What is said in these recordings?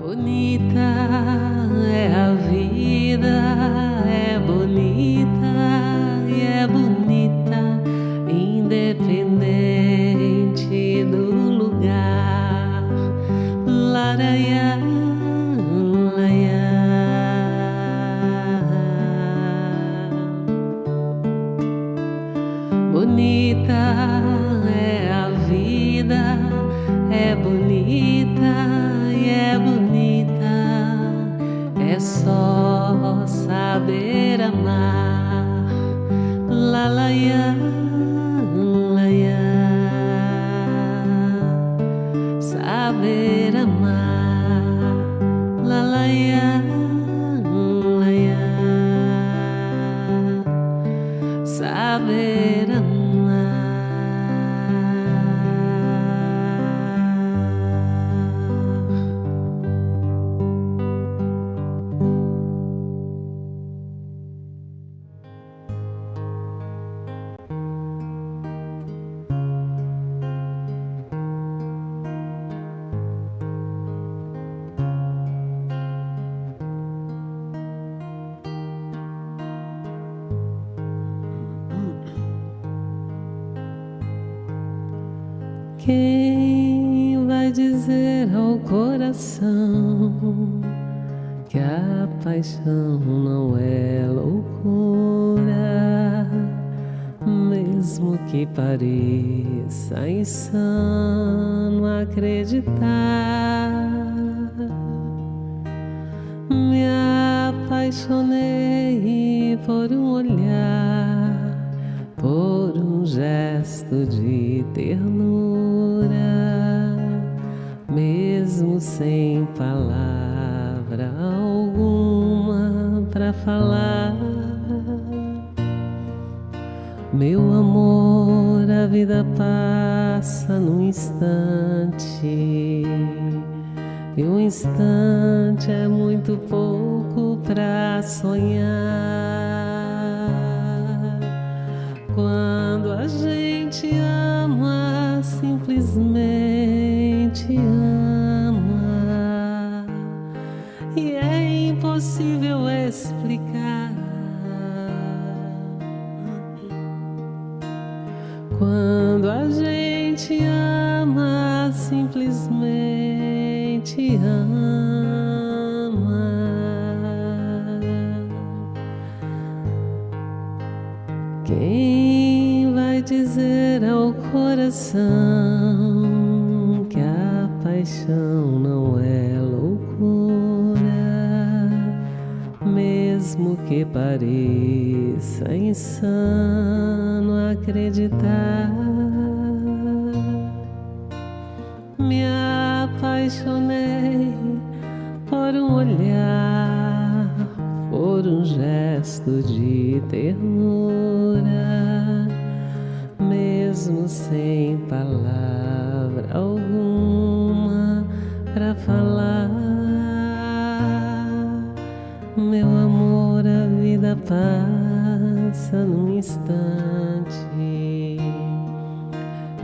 Bonita é a vida, é bonita e é bonita, independente do lugar. Laraiá, laiá. Bonita é a vida, é bonita e é bonita, é só saber amar. Lalaiá, laiá, saber amar. Lalaiá, laiá, saber amar. Quem vai dizer ao coração que a paixão não é loucura, mesmo que pareça insano acreditar? Me apaixonei por um olhar, por um gesto de ternura, mesmo sem palavra alguma pra falar. Meu amor, a vida passa num instante, e um instante é muito pouco pra sonhar. Quando a gente ama, simplesmente ama, e é impossível explicar. Quando a gente ama, simplesmente ama. Quem vai dizer ao coração que a paixão não é loucura, mesmo que pareça insano acreditar? Me apaixonei por um olhar, por um gesto de ternura, mesmo sem palavra alguma pra falar. Meu amor, a vida passa num instante,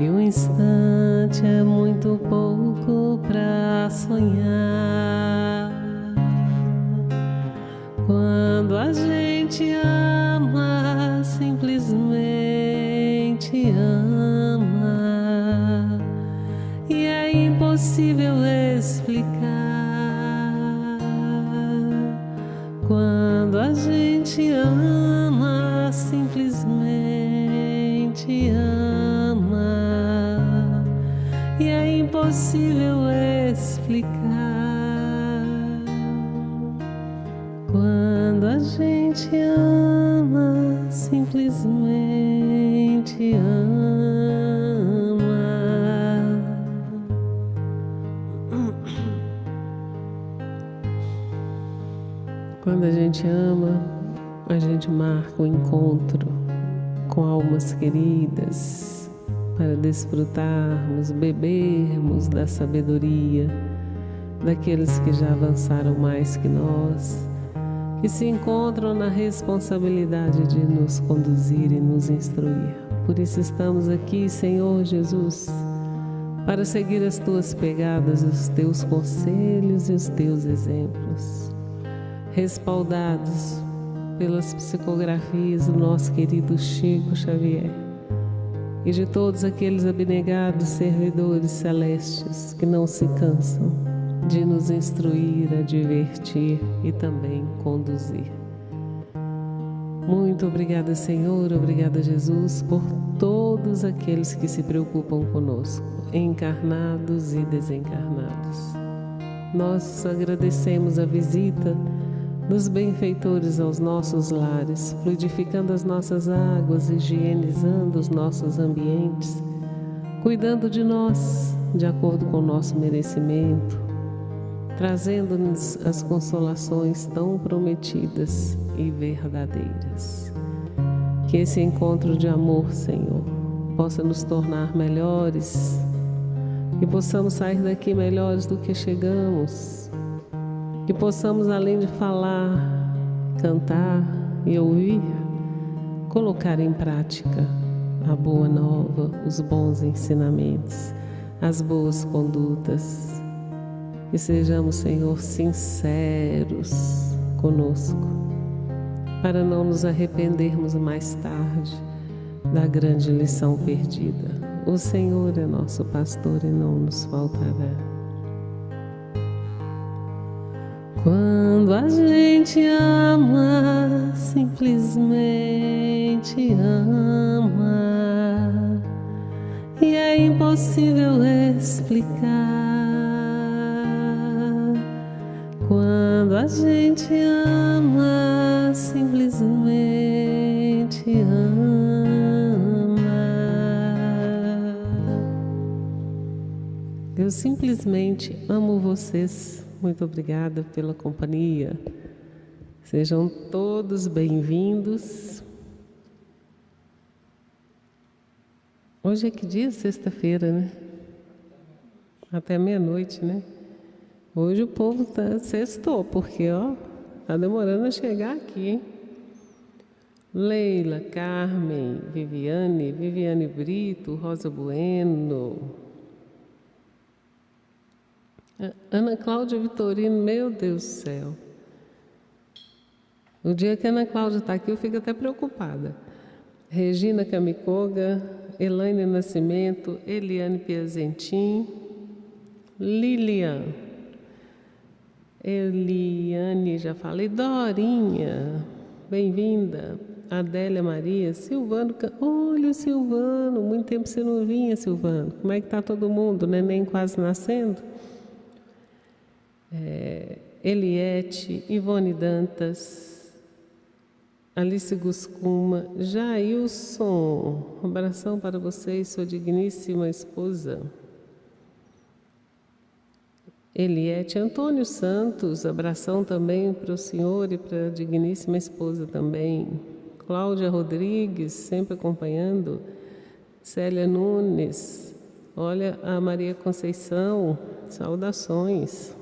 e um instante é muito pouco pra sonhar. Quando a gente ama, simplesmente ama, e é impossível explicar. Quando a gente ama, simplesmente ama, e é impossível explicar. Quando a gente ama, simplesmente ama. Quando a gente ama, a gente marca o encontro com almas queridas para desfrutarmos, bebermos da sabedoria daqueles que já avançaram mais que nós, que se encontram na responsabilidade de nos conduzir e nos instruir. Por isso estamos aqui, Senhor Jesus, para seguir as tuas pegadas, os teus conselhos e os teus exemplos, respaldados pelas psicografias do nosso querido Chico Xavier e de todos aqueles abnegados servidores celestes que não se cansam de nos instruir, advertir e também conduzir. Muito obrigada, Senhor, obrigada, Jesus, por todos aqueles que se preocupam conosco, encarnados e desencarnados. Nós agradecemos a visita dos benfeitores aos nossos lares, fluidificando as nossas águas, higienizando os nossos ambientes, cuidando de nós de acordo com o nosso merecimento, trazendo-nos as consolações tão prometidas e verdadeiras. Que esse encontro de amor, Senhor, possa nos tornar melhores e possamos sair daqui melhores do que chegamos. Que possamos, além de falar, cantar e ouvir, colocar em prática a boa nova, os bons ensinamentos, as boas condutas. E sejamos, Senhor, sinceros conosco, para não nos arrependermos mais tarde da grande lição perdida. O Senhor é nosso pastor e não nos faltará. Quando a gente ama, simplesmente ama, e é impossível explicar. Quando a gente ama, simplesmente ama. Eu simplesmente amo vocês. Muito obrigada pela companhia. Sejam todos bem-vindos. Hoje é que dia? Sexta-feira, né? Até meia-noite, né? Hoje o povo sextou, porque, tá demorando a chegar aqui, hein? Leila, Carmen, Viviane Brito, Rosa Bueno, Ana Cláudia Vitorino, meu Deus do céu. O dia que a Ana Cláudia está aqui, eu fico até preocupada. Regina Camicoga, Elaine Nascimento, Eliane Piazentin, Eliane, já falei, Dorinha, bem-vinda, Adélia Maria, Silvano, olha o Silvano, muito tempo você não vinha, Silvano. Como é que está todo mundo? Neném quase nascendo? Eliette, Ivone Dantas, Alice Guscuma, Jailson, um abração para vocês, sua digníssima esposa. Eliette, Antônio Santos, abração também para o senhor e para a digníssima esposa também. Cláudia Rodrigues, sempre acompanhando. Célia Nunes, olha a Maria Conceição, saudações.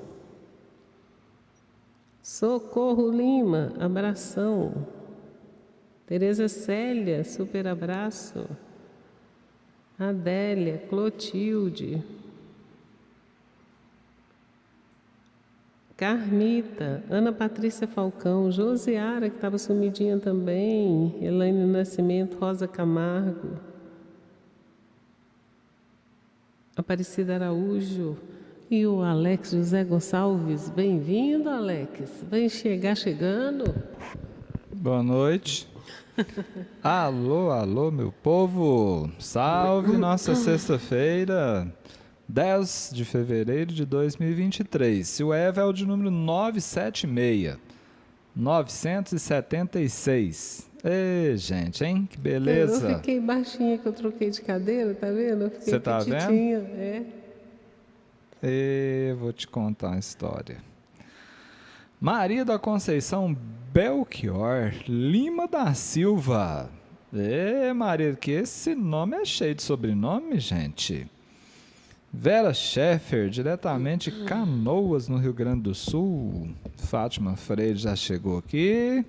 Socorro Lima, abração. Tereza Célia, super abraço. Adélia, Clotilde. Carmita, Ana Patrícia Falcão, Josiara, que estava sumidinha também, Elaine Nascimento, Rosa Camargo, Aparecida Araújo e o Alex José Gonçalves. Bem-vindo, Alex. Vem chegando. Boa noite. Alô, meu povo. Salve nossa sexta-feira, 10 de fevereiro de 2023. O EVA é o de número 976. Ê, gente, hein? Que beleza. Eu fiquei baixinha que eu troquei de cadeira, tá vendo? Eu fiquei Você tá petitinha, vendo? Vou te contar uma história. Maria da Conceição Belchior Lima da Silva. Maria, que esse nome é cheio de sobrenome, gente. Vera Scheffer, diretamente de Canoas, no Rio Grande do Sul. Fátima Freire já chegou aqui.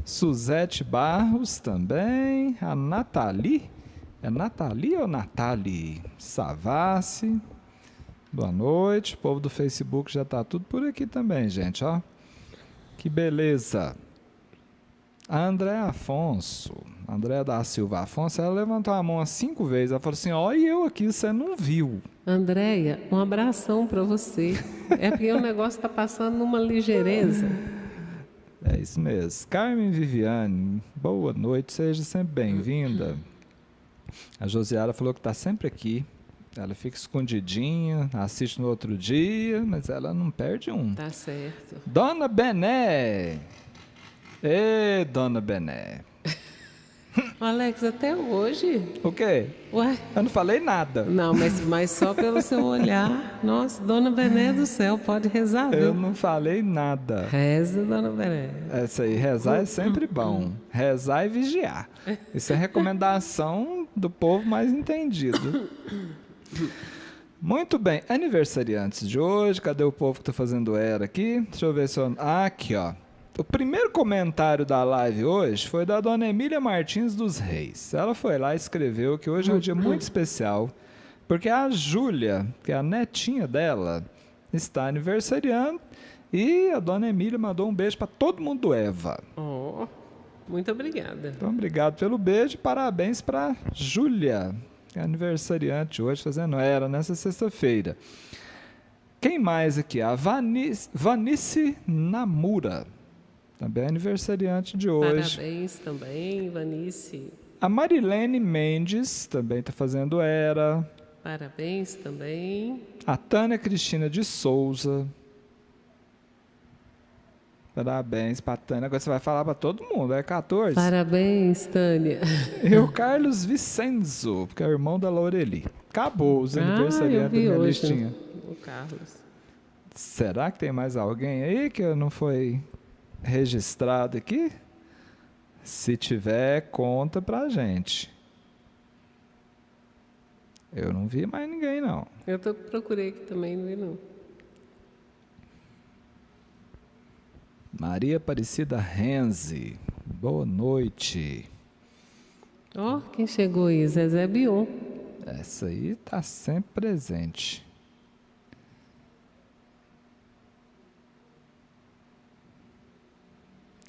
Suzete Barros também. A Nathalie É Nathalie ou Nathalie Savassi? Boa noite. O povo do Facebook já tá tudo por aqui também, gente, ó. Que beleza. A Andréa Afonso, Andréa da Silva Afonso, ela levantou a mão umas 5 vezes. Ela falou assim, ó, e eu aqui, você não viu. Andréia, um abração para você. É porque o negócio está passando numa ligeireza. É isso mesmo. Carmen Viviane, boa noite, seja sempre bem-vinda. A Josiara falou que está sempre aqui. Ela fica escondidinha, assiste no outro dia, mas ela não perde um. Tá certo. Dona Bené! Ê, Dona Bené! Alex, até hoje. O quê? Ué? Eu não falei nada. Não, mas só pelo seu olhar. Nossa, Dona Bené do céu, pode rezar, viu? Eu não falei nada. Reza, Dona Bené. Essa aí, rezar é sempre bom. Rezar e vigiar. Isso é recomendação do povo mais entendido. Muito bem, aniversariantes de hoje. Cadê o povo que tá fazendo era aqui? Deixa eu ver se eu... Ah, aqui, ó. O primeiro comentário da live hoje foi da Dona Emília Martins dos Reis. Ela foi lá e escreveu que hoje é um dia muito especial, porque a Júlia, que é a netinha dela, está aniversariando, e a Dona Emília mandou um beijo para todo mundo do Eva. Oh, muito obrigada. Então, obrigado pelo beijo e parabéns para Júlia, que é aniversariante hoje, fazendo era nessa sexta-feira. Quem mais aqui? A Vanice Namura. Também é aniversariante de hoje. Parabéns também, Vanice. A Marilene Mendes também está fazendo era. Parabéns também. A Tânia Cristina de Souza. Parabéns para a Tânia. Agora você vai falar para todo mundo, é 14. Parabéns, Tânia. E o Carlos Vicenzo, que é o irmão da Laureli. Acabou os aniversariantes da minha hoje, listinha. o Carlos. Será que tem mais alguém aí que não foi registrado aqui? Se tiver, conta pra gente. Eu não vi mais ninguém, não. Eu procurei aqui também, não vi não. Maria Aparecida Renzi, boa noite. Ó, quem chegou aí? Zezé Bion. Essa aí tá sempre presente.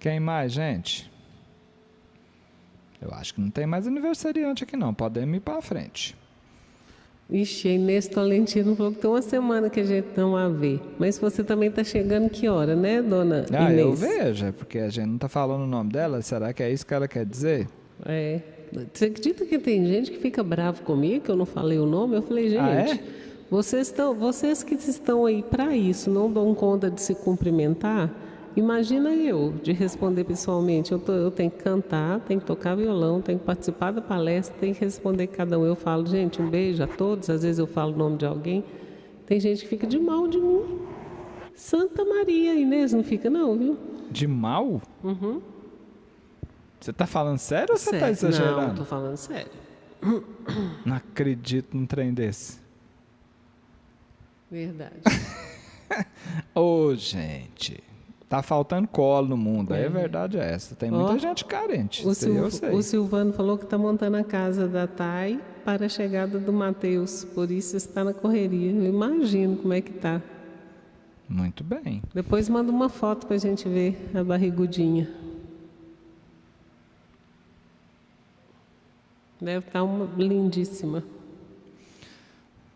Quem mais, gente? Eu acho que não tem mais aniversariante aqui não, podemos ir para frente. Ixi, a Inês Tolentino falou que tem uma semana que a gente não a vê. Mas você também está chegando que hora, né, dona Inês? Eu vejo, é porque a gente não está falando o nome dela, será que é isso que ela quer dizer? É. Você acredita que tem gente que fica bravo comigo, que eu não falei o nome? Eu falei, gente, vocês que estão aí para isso, não dão conta de se cumprimentar? Imagina eu, de responder pessoalmente, eu tenho que cantar, tenho que tocar violão, tenho que participar da palestra, tenho que responder cada um. Eu falo, gente, um beijo a todos, às vezes eu falo o nome de alguém. Tem gente que fica de mal de mim. Santa Maria, Inês, não fica não, viu? De mal? Uhum. Você está falando sério ou você está exagerando? Não, estou falando sério. Não acredito num trem desse. Verdade. Ô, gente... Tá faltando colo no mundo, aí a verdade é essa. Tem muita gente carente, eu sei. O Silvano falou que está montando a casa da Thay para a chegada do Matheus, por isso está na correria. Eu imagino como é que tá. Muito bem. Depois manda uma foto para a gente ver a barrigudinha. Deve estar uma lindíssima.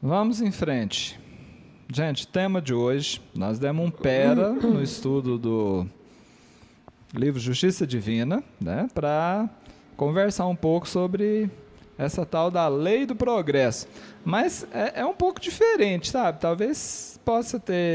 Vamos em frente. Gente, tema de hoje, nós demos um pera no estudo do livro Justiça Divina, né, para conversar um pouco sobre essa tal da lei do progresso. Mas é um pouco diferente, sabe? Talvez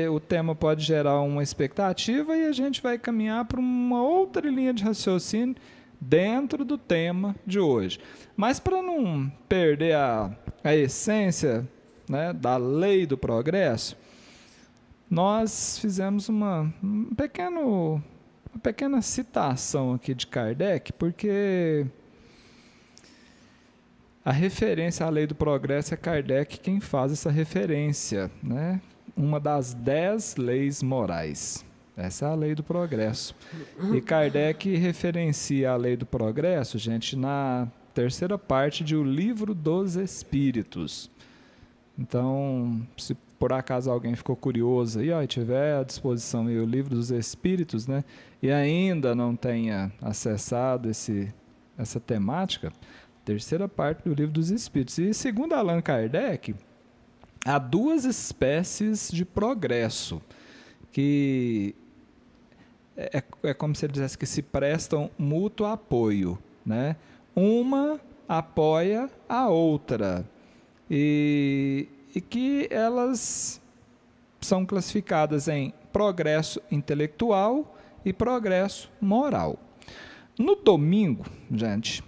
o tema pode gerar uma expectativa e a gente vai caminhar para uma outra linha de raciocínio dentro do tema de hoje. Mas para não perder a essência, né, da lei do progresso, nós fizemos uma pequena citação aqui de Kardec, porque a referência à lei do progresso é Kardec quem faz essa referência, né? Uma das 10 leis morais. Essa é a lei do progresso. E Kardec referencia a lei do progresso, gente, na terceira parte de O Livro dos Espíritos. Então, se por acaso alguém ficou curioso aí, e tiver à disposição aí o Livro dos Espíritos, né, e ainda não tenha acessado essa temática, terceira parte do Livro dos Espíritos. E segundo Allan Kardec, há duas espécies de progresso que é como se ele dissesse que se prestam mútuo apoio, né? Uma apoia a outra e que elas são classificadas em progresso intelectual e progresso moral. No domingo, gente,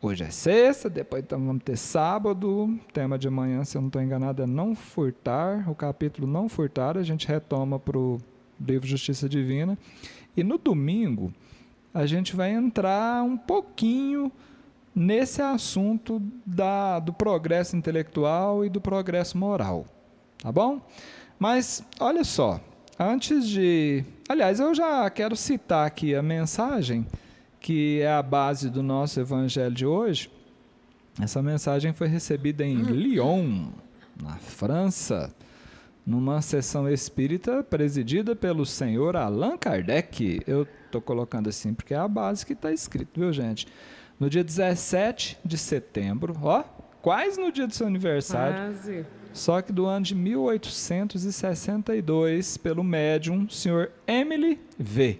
hoje é sexta, depois então vamos ter sábado, tema de amanhã, se eu não estou enganado, é não furtar, o capítulo não furtar, a gente retoma para o livro Justiça Divina, e no domingo a gente vai entrar um pouquinho nesse assunto do progresso intelectual e do progresso moral, tá bom? Mas, olha só, aliás, eu já quero citar aqui a mensagem, que é a base do nosso evangelho de hoje. Essa mensagem foi recebida em Lyon, na França, numa sessão espírita presidida pelo senhor Allan Kardec. Eu estou colocando assim porque é a base que está escrito, viu, gente? No dia 17 de setembro, quase no dia do seu aniversário, Quase. só que do ano de 1862, pelo médium, senhor Emily V.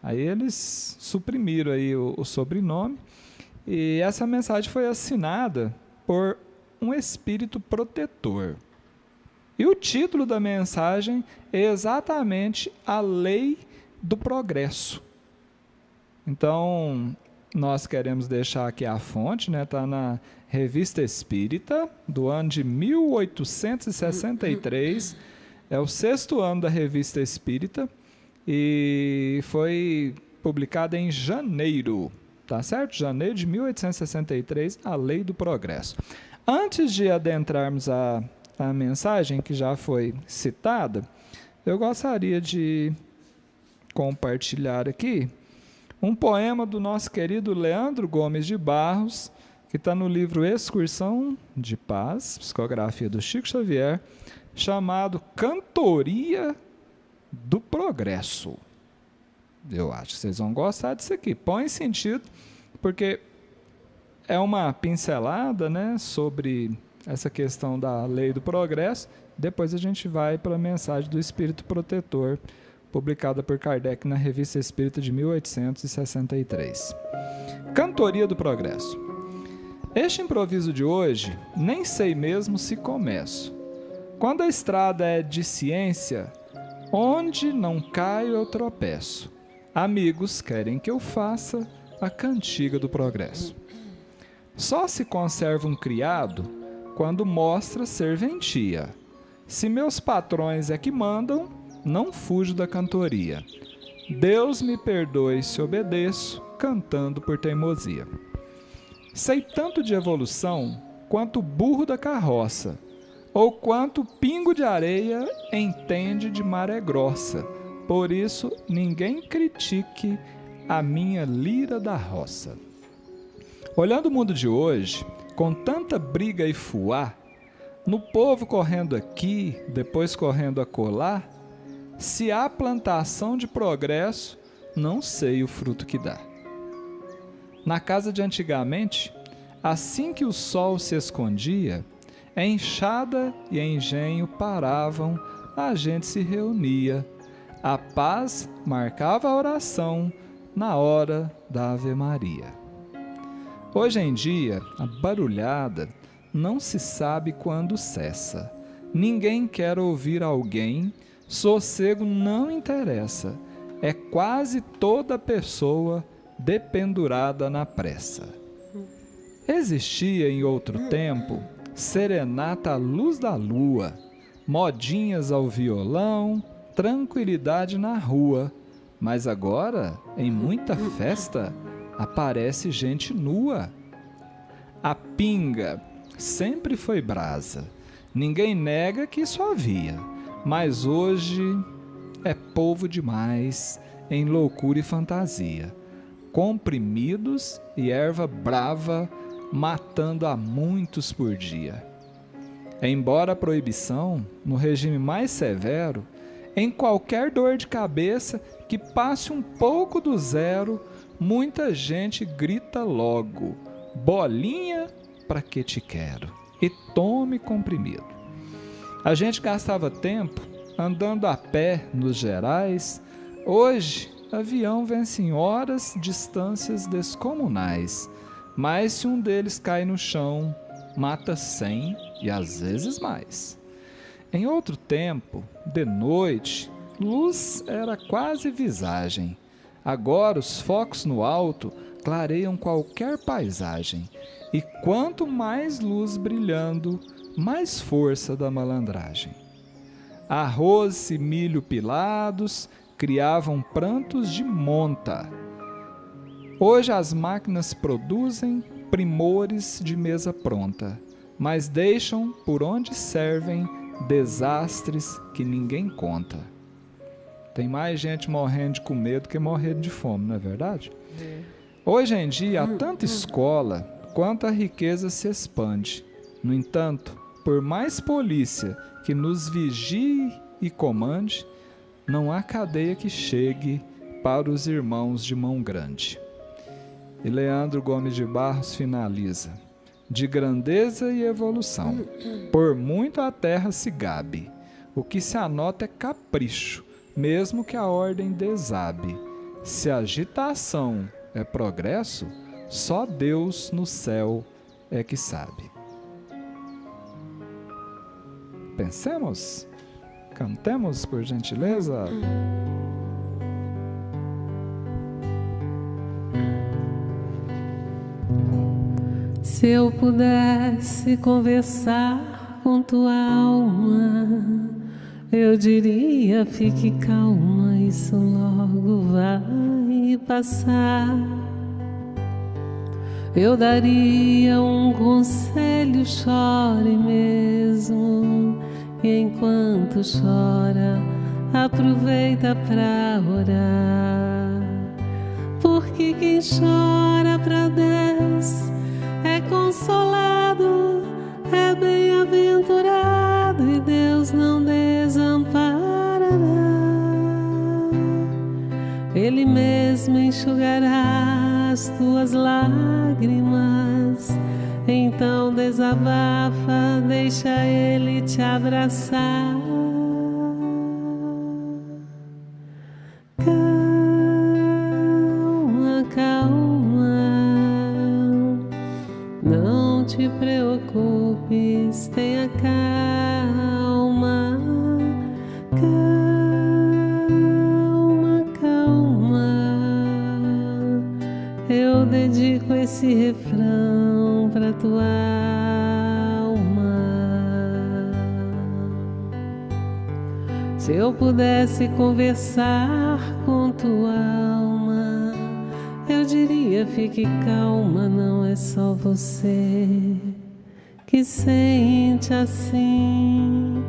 Aí eles suprimiram aí o sobrenome, e essa mensagem foi assinada por um espírito protetor. E o título da mensagem é exatamente a lei do progresso. Então, nós queremos deixar aqui a fonte, né? Está na Revista Espírita, do ano de 1863, é o 6º ano da Revista Espírita, e foi publicada em janeiro, tá certo? Janeiro de 1863, a Lei do Progresso. Antes de adentrarmos a mensagem que já foi citada, eu gostaria de compartilhar aqui um poema do nosso querido Leandro Gomes de Barros, que está no livro Excursão de Paz, psicografia do Chico Xavier, chamado Cantoria do Progresso. Eu acho que vocês vão gostar disso aqui. Põe sentido, porque é uma pincelada, né, sobre essa questão da lei do progresso. Depois a gente vai para a mensagem do Espírito Protetor, publicada por Kardec na Revista Espírita de 1863. Cantoria do Progresso. Este improviso de hoje, nem sei mesmo se começo. Quando a estrada é de ciência, onde não caio eu tropeço. Amigos querem que eu faça a cantiga do progresso. Só se conserva um criado quando mostra serventia. Se meus patrões é que mandam, não fujo da cantoria. Deus me perdoe se obedeço, cantando por teimosia. Sei tanto de evolução quanto o burro da carroça, ou quanto o pingo de areia entende de maré grossa. Por isso, ninguém critique a minha lira da roça. Olhando o mundo de hoje, com tanta briga e fuá, no povo correndo aqui, depois correndo acolá, se há plantação de progresso, não sei o fruto que dá. Na casa de antigamente, assim que o sol se escondia, enxada e engenho paravam, a gente se reunia. A paz marcava a oração na hora da Ave Maria. Hoje em dia, a barulhada não se sabe quando cessa. Ninguém quer ouvir alguém, sossego não interessa. É quase toda pessoa dependurada na pressa. Existia em outro tempo serenata à luz da lua, modinhas ao violão, tranquilidade na rua. Mas agora, em muita festa, aparece gente nua. A pinga sempre foi brasa. Ninguém nega que isso havia, mas hoje é povo demais em loucura e fantasia. comprimidos e erva brava, matando a muitos por dia. Embora a proibição, no regime mais severo, em qualquer dor de cabeça que passe um pouco do zero, muita gente grita logo: bolinha, pra que te quero? E tome comprimido. A gente gastava tempo andando a pé nos gerais. Hoje, avião vence em horas distâncias descomunais. Mas se um deles cai no chão, mata 100 e às vezes mais. Em outro tempo, de noite, luz era quase visagem. Agora os focos no alto clareiam qualquer paisagem. E quanto mais luz brilhando, mais força da malandragem. Arroz e milho pilados criavam prantos de monta. Hoje as máquinas produzem primores de mesa pronta, mas deixam por onde servem desastres que ninguém conta. Tem mais gente morrendo de comer do que morrendo de fome, não é verdade? Hoje em dia há tanta escola quanto a riqueza se expande. No entanto, por mais polícia que nos vigie e comande, não há cadeia que chegue para os irmãos de mão grande. E Leandro Gomes de Barros finaliza: de grandeza e evolução, por muito a terra se gabe. O que se anota é capricho, mesmo que a ordem desabe. Se agitação é progresso, só Deus no céu é que sabe. Pensemos, cantemos por gentileza. Se eu pudesse conversar com tua alma, eu diria: fique calma, isso logo vai passar. Eu daria um conselho: chore mesmo, e enquanto chora, aproveita pra orar. Porque quem chora pra Deus é consolado, é bem-aventurado, e Deus não desamparará. Ele mesmo enxugará as tuas lágrimas. Então desabafa, deixa Ele te abraçar. Calma, calma, não te preocupes, tenha calma. Calma, calma, eu dedico esse refrão pra tua alma. Se eu pudesse conversar com tua alma, eu diria: fique calma, não é só você que sente assim.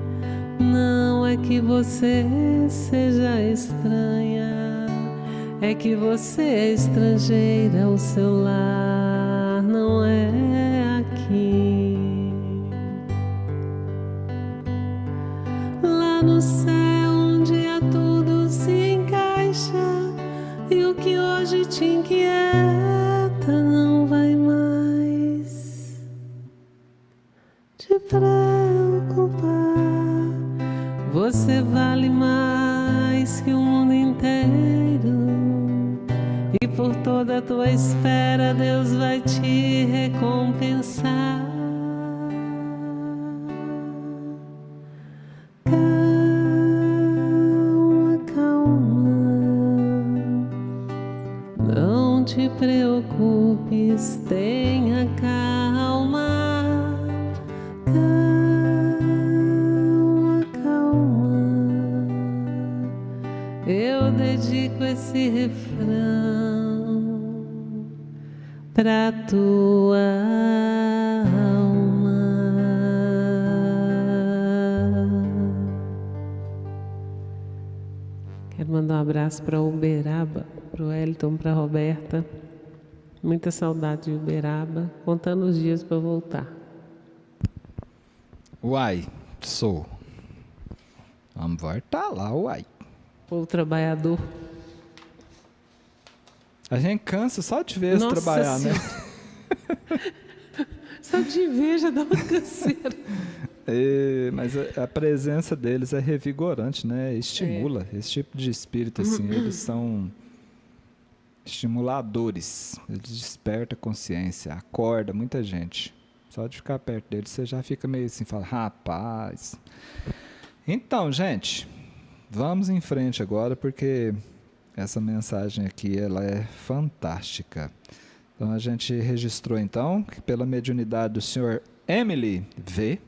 Não é que você seja estranha, é que você é estrangeira, o seu lar não é aqui. Lá no céu um dia tudo se encaixa, e o que hoje te inquieta não vai mais te preocupar. Você vale mais que o mundo inteiro, e por toda a tua espera Deus vai te recompensar. Calma, calma, não te preocupes, tenha calma. Calma, calma, eu dedico esse refrão pra tua alma. Quero mandar um abraço para Uberaba. pro Wellington, pra Roberta. Muita saudade de Uberaba, contando os dias para voltar. Uai, sou. Vamos voltar lá, uai. Povo trabalhador. A gente cansa só de ver eles trabalhar, né? Só de ver já dá uma canseira. Mas a presença deles é revigorante, né? Estimula. Esse tipo de espírito, assim, eles são estimuladores. Eles despertam a consciência, acorda muita gente. Só de ficar perto deles, você já fica meio assim, fala, rapaz. Então, gente, vamos em frente agora, porque essa mensagem aqui, ela é fantástica. Então, a gente registrou, então, que pela mediunidade do senhor Emily V.,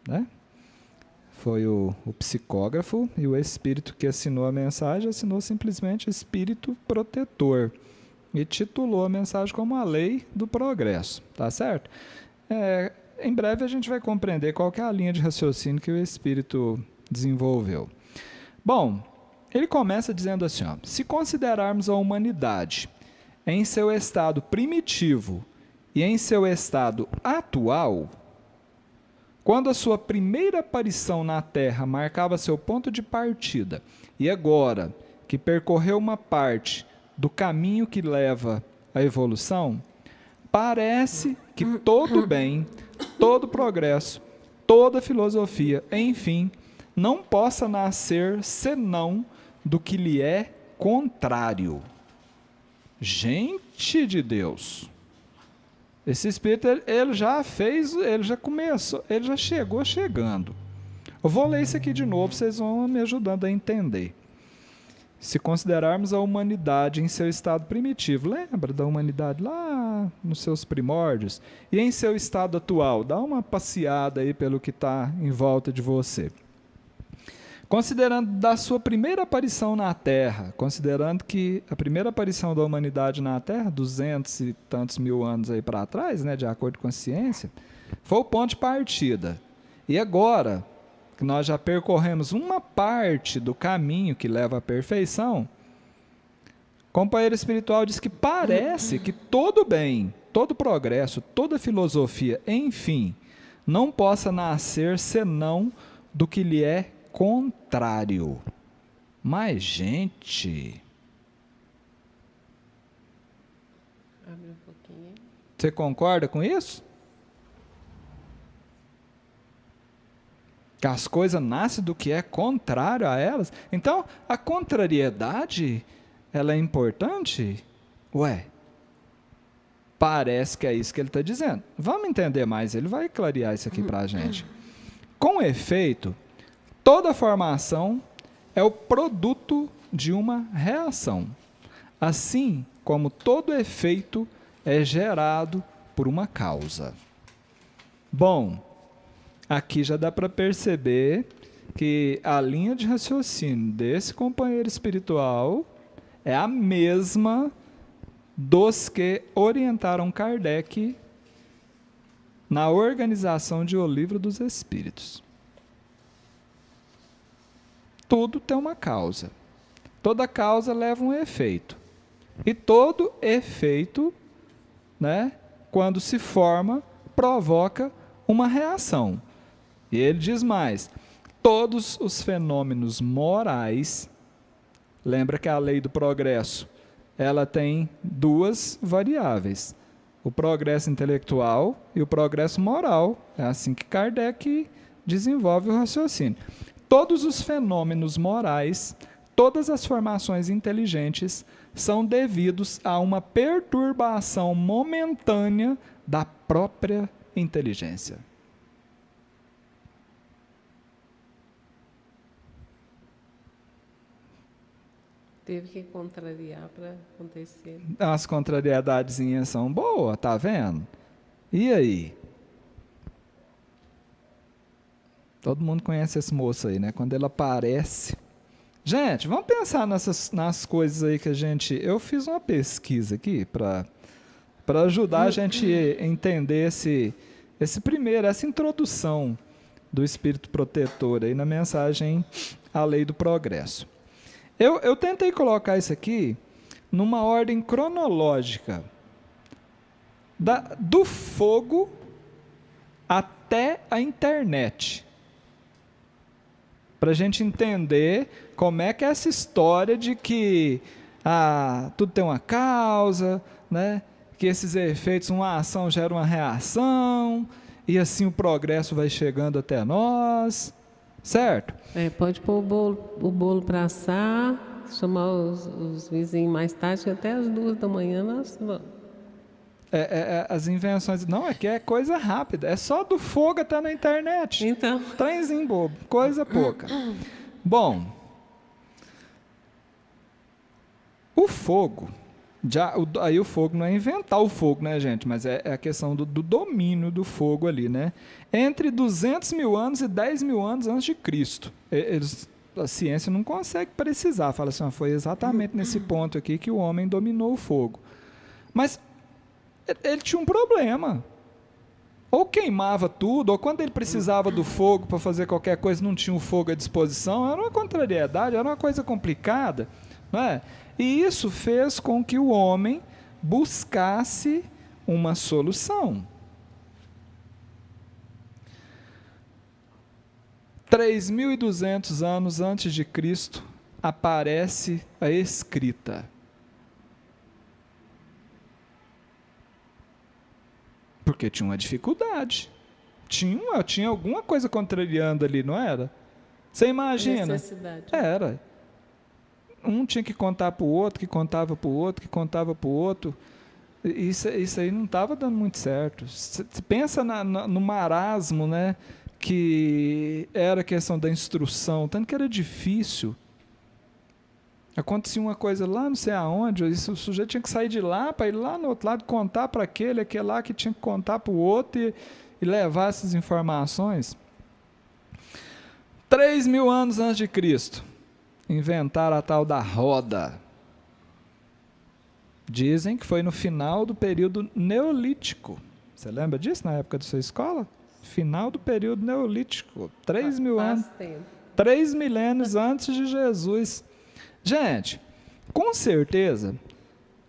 né? Foi o psicógrafo, e o espírito que assinou a mensagem assinou simplesmente espírito protetor e titulou a mensagem como a lei do progresso, tá certo? Em breve a gente vai compreender qual que é a linha de raciocínio que o espírito desenvolveu. Bom, ele começa dizendo assim, ó, se considerarmos a humanidade em seu estado primitivo e em seu estado atual, quando a sua primeira aparição na Terra marcava seu ponto de partida, e agora que percorreu uma parte do caminho que leva à evolução, parece que todo bem, todo progresso, toda filosofia, enfim, não possa nascer senão do que lhe é contrário. Gente de Deus! Esse espírito, ele já fez, ele já começou, ele já chegou chegando. Eu vou ler isso aqui de novo, vocês vão me ajudando a entender. Se considerarmos a humanidade em seu estado primitivo, lembra da humanidade lá nos seus primórdios? E em seu estado atual, dá uma passeada aí pelo que está em volta de você. Considerando da sua primeira aparição na Terra, considerando que a primeira aparição da humanidade na Terra, 200 e tantos mil anos aí para trás, né, de acordo com a ciência, foi o ponto de partida. E agora, que nós já percorremos uma parte do caminho que leva à perfeição, o companheiro espiritual diz que parece que todo bem, todo progresso, toda filosofia, enfim, não possa nascer senão do que lhe é contrário. Mas, gente, Abre um pouquinho. Você concorda com isso? Que as coisas nascem do que é contrário a elas. Então, a contrariedade, ela é importante? Ué, parece que é isso que ele está dizendo. Vamos entender mais, ele vai clarear isso aqui para a gente. Com efeito, toda formação é o produto de uma reação, assim como todo efeito é gerado por uma causa. Bom, aqui já dá para perceber que a linha de raciocínio desse companheiro espiritual é a mesma dos que orientaram Kardec na organização de O Livro dos Espíritos. Tudo tem uma causa. Toda causa leva um efeito. E todo efeito, né, quando se forma, provoca uma reação. E ele diz mais, todos os fenômenos morais, lembra que a lei do progresso, ela tem duas variáveis, o progresso intelectual e o progresso moral. É assim que Kardec desenvolve o raciocínio. Todos os fenômenos morais, todas as formações inteligentes são devidos a uma perturbação momentânea da própria inteligência. Teve que contrariar para acontecer. As contrariedadezinhas são boas, tá vendo? E aí? Todo mundo conhece esse moço aí, né? Quando ele aparece. Gente, vamos pensar nas coisas aí que a gente... Eu fiz uma pesquisa aqui para ajudar a gente a entender essa introdução do espírito protetor aí na mensagem A Lei do Progresso. Eu tentei colocar isso aqui numa ordem cronológica, do fogo até a internet. Para a gente entender como é que é essa história de que tudo tem uma causa, né? Que esses efeitos, uma ação gera uma reação, e assim o progresso vai chegando até nós, certo? Pode pôr o bolo para assar, chamar os vizinhos mais tarde, que até as 2 da manhã nós vamos. As invenções, não, é que é coisa rápida, é só do fogo até na internet. Então. Trenzinho bobo, coisa pouca. Bom, o fogo, aí o fogo não é inventar o fogo, né, gente? Mas é a questão do domínio do fogo ali, né? Entre 200 mil anos e 10 mil anos antes de Cristo. A ciência não consegue precisar, fala assim, foi exatamente nesse ponto aqui que o homem dominou o fogo. Mas ele tinha um problema. Ou queimava tudo, ou quando ele precisava do fogo para fazer qualquer coisa, não tinha o fogo à disposição, era uma contrariedade, era uma coisa complicada, não é? E isso fez com que o homem buscasse uma solução. 3.200 anos antes de Cristo, aparece a escrita. Porque tinha uma dificuldade. Tinha alguma coisa contrariando ali, não era? Você imagina? Necessidade. Era. Um tinha que contar para o outro, que contava para o outro, que contava para o outro. Isso aí não estava dando muito certo. Você pensa no marasmo, né? Que era a questão da instrução, tanto que era difícil. Acontecia uma coisa lá, não sei aonde, o sujeito tinha que sair de lá para ir lá no outro lado, contar para aquele lá que tinha que contar para o outro e levar essas informações. 3.000 anos antes de Cristo, inventaram a tal da roda. Dizem que foi no final do período neolítico. Você lembra disso na época da sua escola? Final do período neolítico. 3.000 anos. 3 milênios antes de Jesus. Gente, com certeza,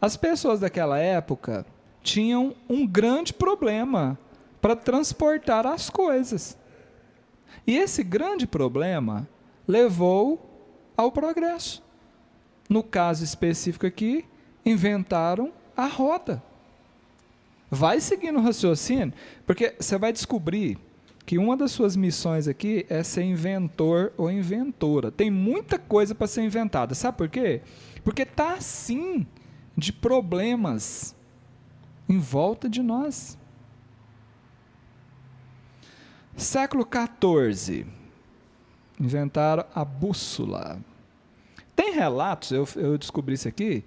as pessoas daquela época tinham um grande problema para transportar as coisas. E esse grande problema levou ao progresso. No caso específico aqui, inventaram a roda. Vai seguindo o raciocínio, porque você vai descobrir que uma das suas missões aqui é ser inventor ou inventora. Tem muita coisa para ser inventada. Sabe por quê? Porque está assim de problemas em volta de nós. Século XIV, inventaram a bússola. Tem relatos, eu descobri isso aqui,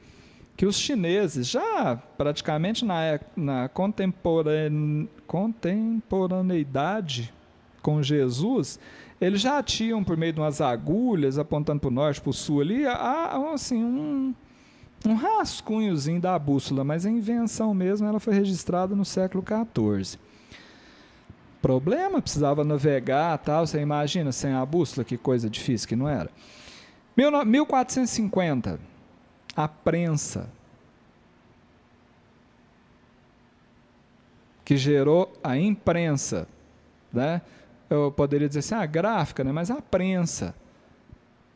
que os chineses, já praticamente na contemporaneidade com Jesus, eles já tinham, por meio de umas agulhas, apontando para o norte, para o sul ali, assim, um rascunhozinho da bússola, mas a invenção mesmo ela foi registrada no século XIV. Problema, precisava navegar, tal, você imagina, sem a bússola, que coisa difícil que não era. 1450, a prensa, que gerou a imprensa, né? Eu poderia dizer assim, a gráfica, né? Mas a prensa,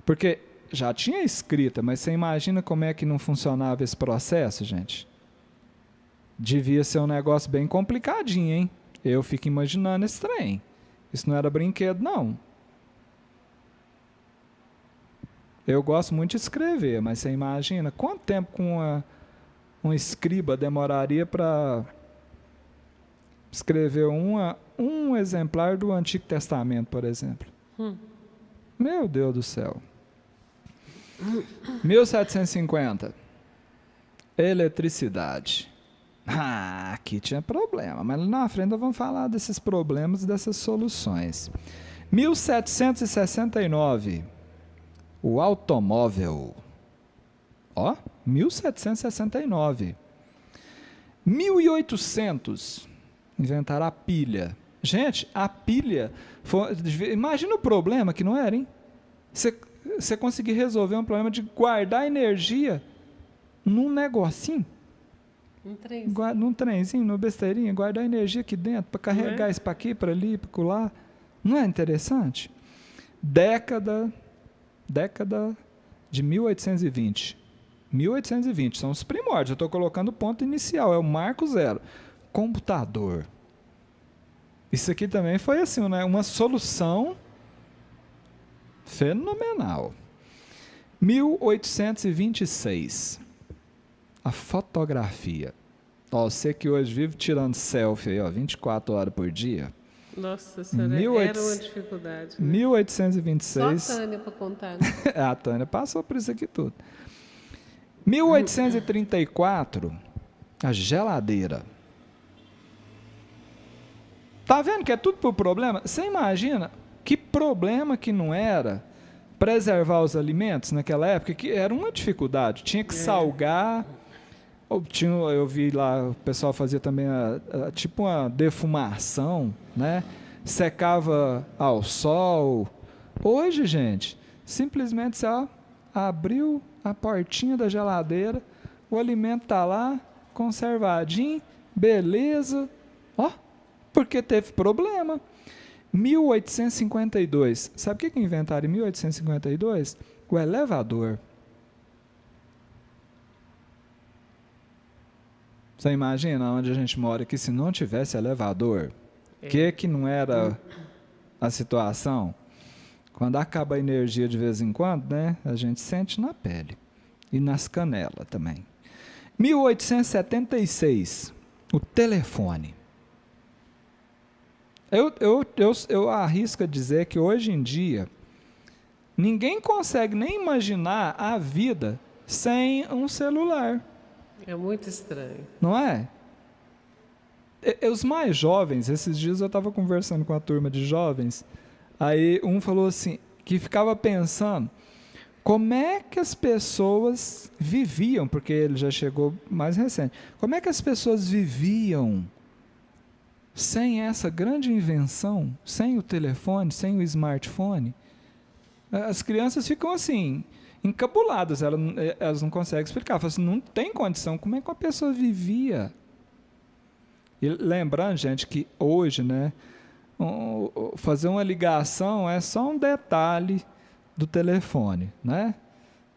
porque já tinha escrita, mas você imagina como é que não funcionava esse processo, gente? Devia ser um negócio bem complicadinho, hein? Eu fico imaginando esse trem. Isso não era brinquedo, não. Eu gosto muito de escrever, mas você imagina quanto tempo com um escriba demoraria para escrever um exemplar do Antigo Testamento, por exemplo. Meu Deus do céu. 1750. Eletricidade. Aqui tinha problema, mas lá na frente nós vamos falar desses problemas e dessas soluções. 1769. O automóvel. 1769. 1800. Inventaram a pilha. Gente, a pilha... imagina o problema que não era, hein? Você conseguir resolver um problema de guardar energia num negocinho, Um num trenzinho, numa besteirinha, guardar energia aqui dentro, para carregar isso para aqui, para ali, para lá. Não é interessante? Década de 1820. 1820, são os primórdios. Eu estou colocando o ponto inicial, é o marco zero. Computador. Isso aqui também foi assim, né? Uma solução fenomenal. 1826. A fotografia. Ó, você que hoje vive tirando selfie aí, ó, 24 horas por dia. Nossa senhora, era uma dificuldade. Né? 1826. Só a Tânia para contar. Né? A Tânia passou por isso aqui tudo. 1834, a geladeira. Tá vendo que é tudo por problema? Você imagina que problema que não era preservar os alimentos naquela época, que era uma dificuldade. Tinha que salgar. Eu vi lá, o pessoal fazia também tipo uma defumação, né? Secava ao sol. Hoje, gente, simplesmente você abriu a portinha da geladeira, o alimento está lá, conservadinho, beleza. Ó, porque teve problema. 1852. Sabe o que inventaram em 1852? O elevador. Você imagina onde a gente mora aqui se não tivesse elevador? Que não era a situação? Quando acaba a energia de vez em quando, né, a gente sente na pele. E nas canelas também. 1876. O telefone. Eu arrisco a dizer que hoje em dia ninguém consegue nem imaginar a vida sem um celular. É muito estranho. Não é? Os mais jovens, esses dias eu estava conversando com a turma de jovens, aí um falou assim, que ficava pensando, como é que as pessoas viviam, porque ele já chegou mais recente, como é que as pessoas viviam sem essa grande invenção, sem o telefone, sem o smartphone? As crianças ficam assim, encabuladas, elas não conseguem explicar. Falam assim, não tem condição, como é que uma pessoa vivia? E lembrando, gente, que hoje, né, fazer uma ligação é só um detalhe do telefone, né?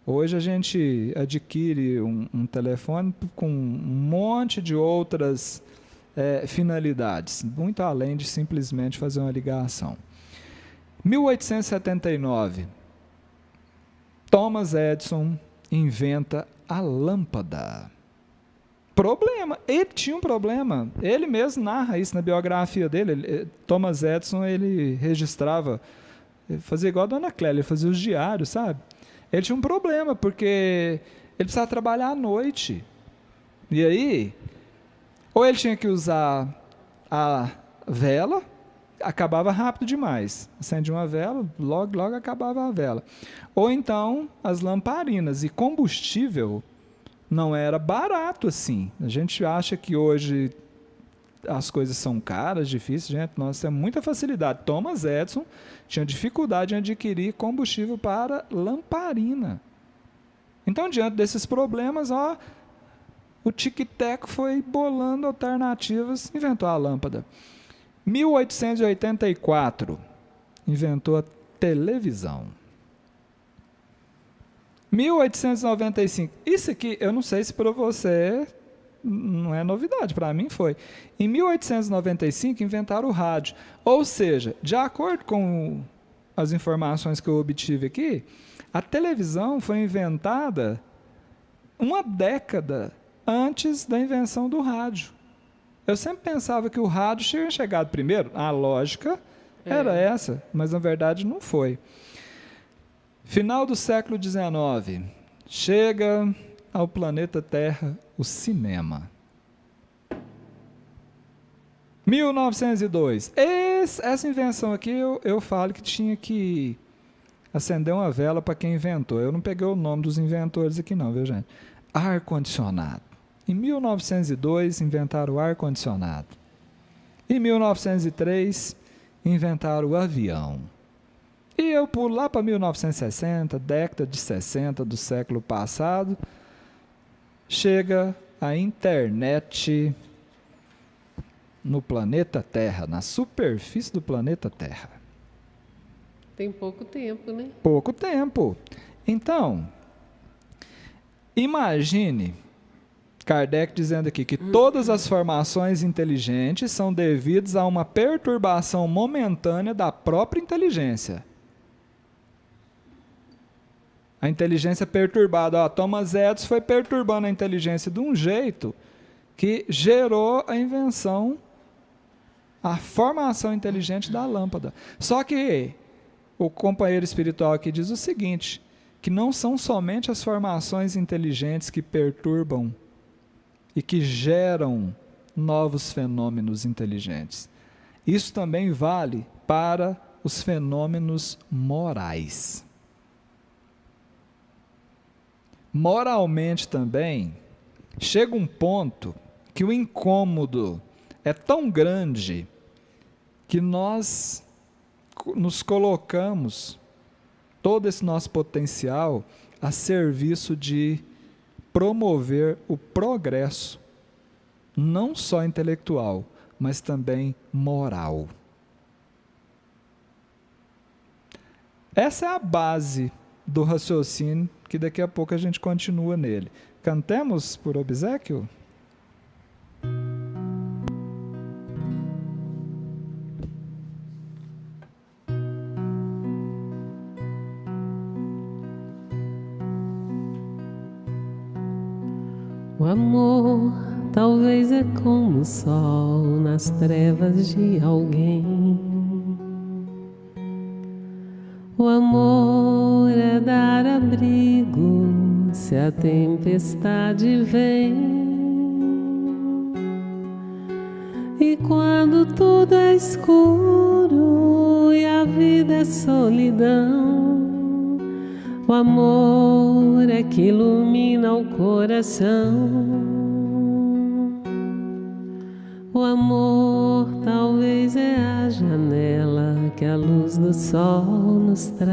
Hoje a gente adquire um telefone com um monte de outras finalidades, muito além de simplesmente fazer uma ligação. 1879, Thomas Edison inventa a lâmpada. Problema, ele tinha um problema, ele mesmo narra isso na biografia dele. Thomas Edison, ele registrava, fazia igual a Dona Clélia, ele fazia os diários, sabe? Ele tinha um problema, porque ele precisava trabalhar à noite, e aí, ou ele tinha que usar a vela, acabava rápido demais, acendia uma vela, logo acabava a vela, ou então as lamparinas, e combustível não era barato assim. A gente acha que hoje as coisas são caras, difíceis, gente, nós temos muita facilidade. Thomas Edison tinha dificuldade em adquirir combustível para lamparina. Então, diante desses problemas, o tic-tac foi bolando alternativas, inventou a lâmpada. 1884, inventou a televisão. 1895, isso aqui eu não sei se para você não é novidade, para mim foi. Em 1895 inventaram o rádio, ou seja, de acordo com as informações que eu obtive aqui, a televisão foi inventada uma década antes da invenção do rádio. Eu sempre pensava que o rádio tinha chegado primeiro, a lógica era essa, mas na verdade não foi. Final do século XIX, chega ao planeta Terra o cinema. 1902, essa invenção aqui eu falo que tinha que acender uma vela para quem inventou. Eu não peguei o nome dos inventores aqui não, viu gente? Ar-condicionado. Em 1902, inventaram o ar-condicionado. Em 1903, inventaram o avião. E eu pulo lá para 1960, década de 60 do século passado, chega a internet no planeta Terra, na superfície do planeta Terra? Tem pouco tempo, né? Pouco tempo. Então, imagine Kardec dizendo aqui que todas as formações inteligentes são devidas a uma perturbação momentânea da própria inteligência. A inteligência perturbada. Thomas Edison foi perturbando a inteligência de um jeito que gerou a invenção, a formação inteligente da lâmpada. Só que o companheiro espiritual aqui diz o seguinte, que não são somente as formações inteligentes que perturbam e que geram novos fenômenos inteligentes. Isso também vale para os fenômenos morais. Moralmente também, chega um ponto que o incômodo é tão grande que nós nos colocamos, todo esse nosso potencial, a serviço de promover o progresso, não só intelectual, mas também moral. Essa é a base do raciocínio, que daqui a pouco a gente continua nele. Cantemos por obséquio? O amor talvez é como o sol nas trevas de alguém. O amor é dar abrigo se a tempestade vem. E quando tudo é escuro e a vida é solidão, o amor é que ilumina o coração. O amor talvez é a janela que a luz do sol nos traz,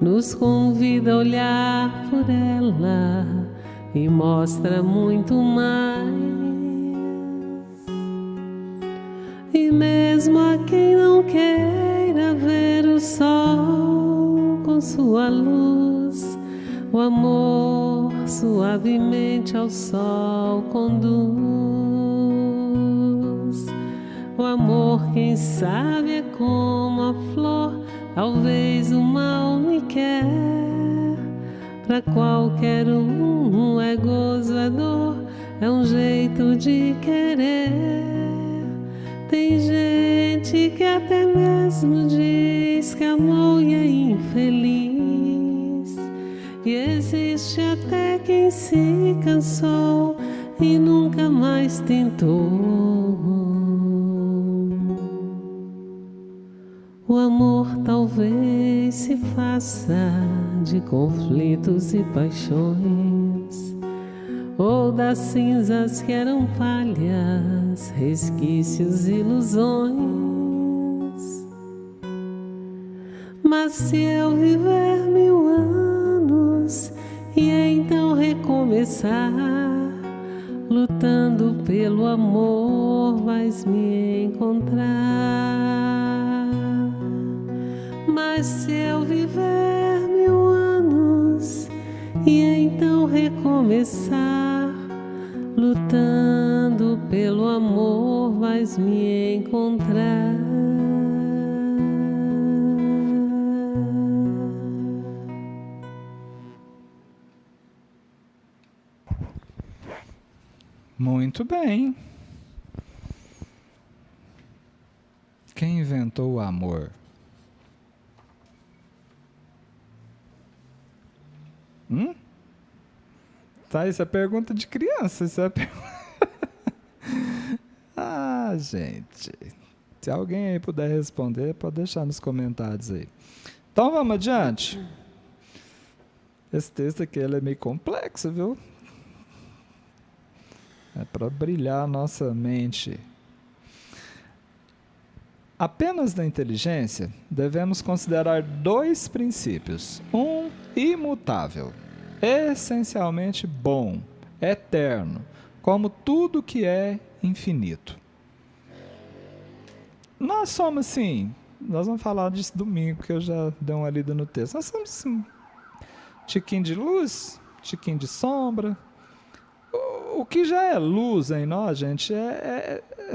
nos convida a olhar por ela e mostra muito mais. E mesmo a quem não queira ver o sol com sua luz, o amor suavemente ao sol conduz. O amor, quem sabe, é como a flor, talvez o mal me quer. Pra qualquer um é gozo, é dor, é um jeito de querer. Tem gente que até mesmo diz que amou e é infeliz. E existe até quem se cansou e nunca mais tentou. O amor talvez se faça de conflitos e paixões, ou das cinzas que eram palhas, resquícios, ilusões. Mas se eu viver 1000 anos e então recomeçar, lutando pelo amor, vais me encontrar. Mas se eu viver 1000 anos e então recomeçar, lutando pelo amor, vais me encontrar. Muito bem. Quem inventou o amor? Tá, isso é pergunta de criança. Isso é Ah, gente. Se alguém aí puder responder, pode deixar nos comentários aí. Então vamos adiante. Esse texto aqui ele é meio complexo, viu? É para brilhar a nossa mente. Apenas na inteligência, devemos considerar 2 princípios. Um imutável. essencialmente bom, eterno, como tudo que é infinito. Nós somos assim, nós vamos falar disso domingo, que eu já dei uma lida no texto. Nós somos assim, tiquinho de luz, tiquinho de sombra. O que já é luz em nós, gente,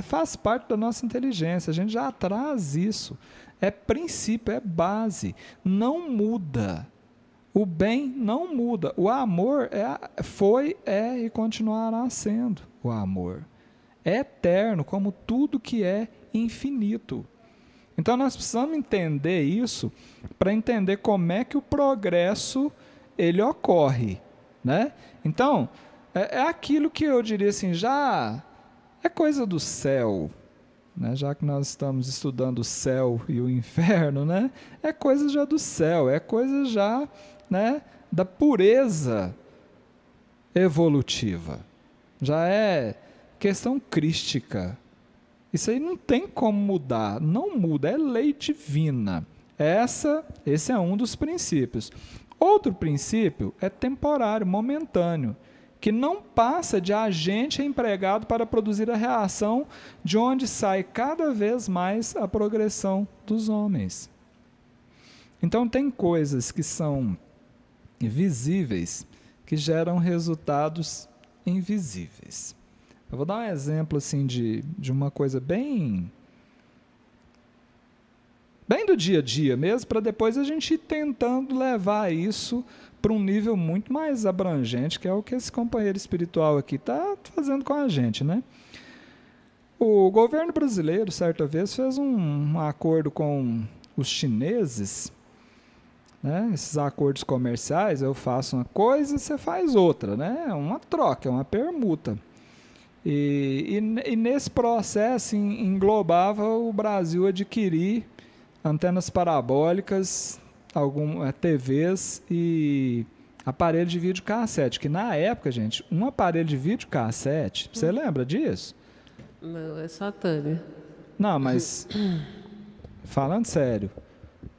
faz parte da nossa inteligência. A gente já traz isso. É princípio, é base. Não muda. O bem não muda. O amor foi, é e continuará sendo o amor. É eterno, como tudo que é infinito. Então nós precisamos entender isso para entender como é que o progresso ele ocorre, né? Então, é aquilo que eu diria assim, já é coisa do céu, né? Já que nós estamos estudando o céu e o inferno, né? É coisa já do céu, é coisa já, né, da pureza evolutiva. Já é questão crística. Isso aí não tem como mudar, não muda, é lei divina. Esse é um dos princípios. Outro princípio é temporário, momentâneo, que não passa de agente empregado para produzir a reação de onde sai cada vez mais a progressão dos homens. Então tem coisas que são visíveis que geram resultados invisíveis. Eu vou dar um exemplo assim de uma coisa bem do dia a dia mesmo, para depois a gente ir tentando levar isso para um nível muito mais abrangente, que é o que esse companheiro espiritual aqui está fazendo com a gente, né? O governo brasileiro, certa vez, fez um acordo com os chineses, né? Esses acordos comerciais, eu faço uma coisa, você faz outra, né? É uma troca, é uma permuta. E nesse processo englobava o Brasil adquirir antenas parabólicas, TVs e aparelho de videocassete, que na época, gente, um aparelho de videocassete, você lembra disso? Não, é só a Tânia. Não, mas falando sério,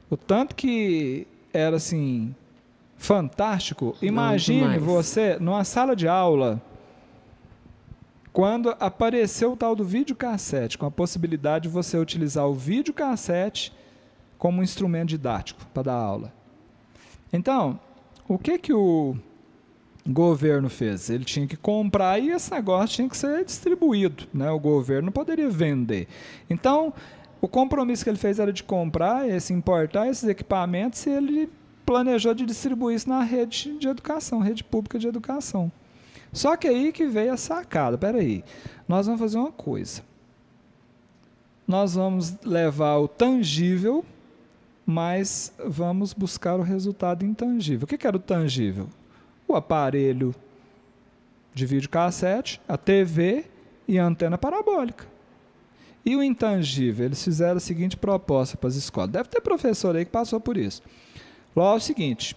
o tanto que era assim fantástico, imagine você numa sala de aula, quando apareceu o tal do videocassete, com a possibilidade de você utilizar o videocassete como um instrumento didático para dar aula. Então, o que o governo fez? Ele tinha que comprar e esse negócio tinha que ser distribuído, né? O governo não poderia vender. Então, o compromisso que ele fez era de comprar, importar esses equipamentos, e ele planejou de distribuir isso na rede de educação, rede pública de educação. Só que aí que veio a sacada. Peraí, nós vamos fazer uma coisa. Nós vamos levar o tangível, mas vamos buscar o resultado intangível. O que era o tangível? O aparelho de videocassete, a TV e a antena parabólica. E o intangível? Eles fizeram a seguinte proposta para as escolas. Deve ter professor aí que passou por isso. Lá é o seguinte: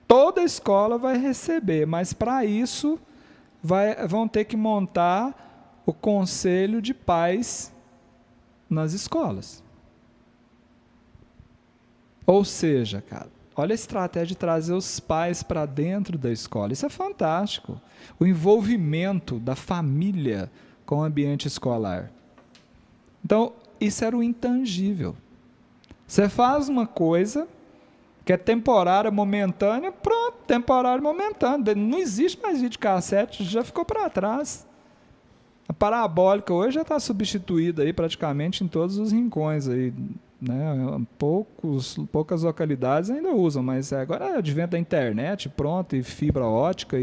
toda escola vai receber, mas para isso vão ter que montar o conselho de pais nas escolas. Ou seja, cara, olha a estratégia de trazer os pais para dentro da escola. Isso é fantástico. O envolvimento da família com o ambiente escolar. Então, isso era o intangível. Você faz uma coisa que é temporária, momentânea, pronto, temporária, momentânea. Não existe mais videocassete, já ficou para trás. A parabólica hoje já está substituída aí praticamente em todos os rincões aí, né? Poucas localidades ainda usam, mas agora é advento da internet, pronto, e fibra ótica,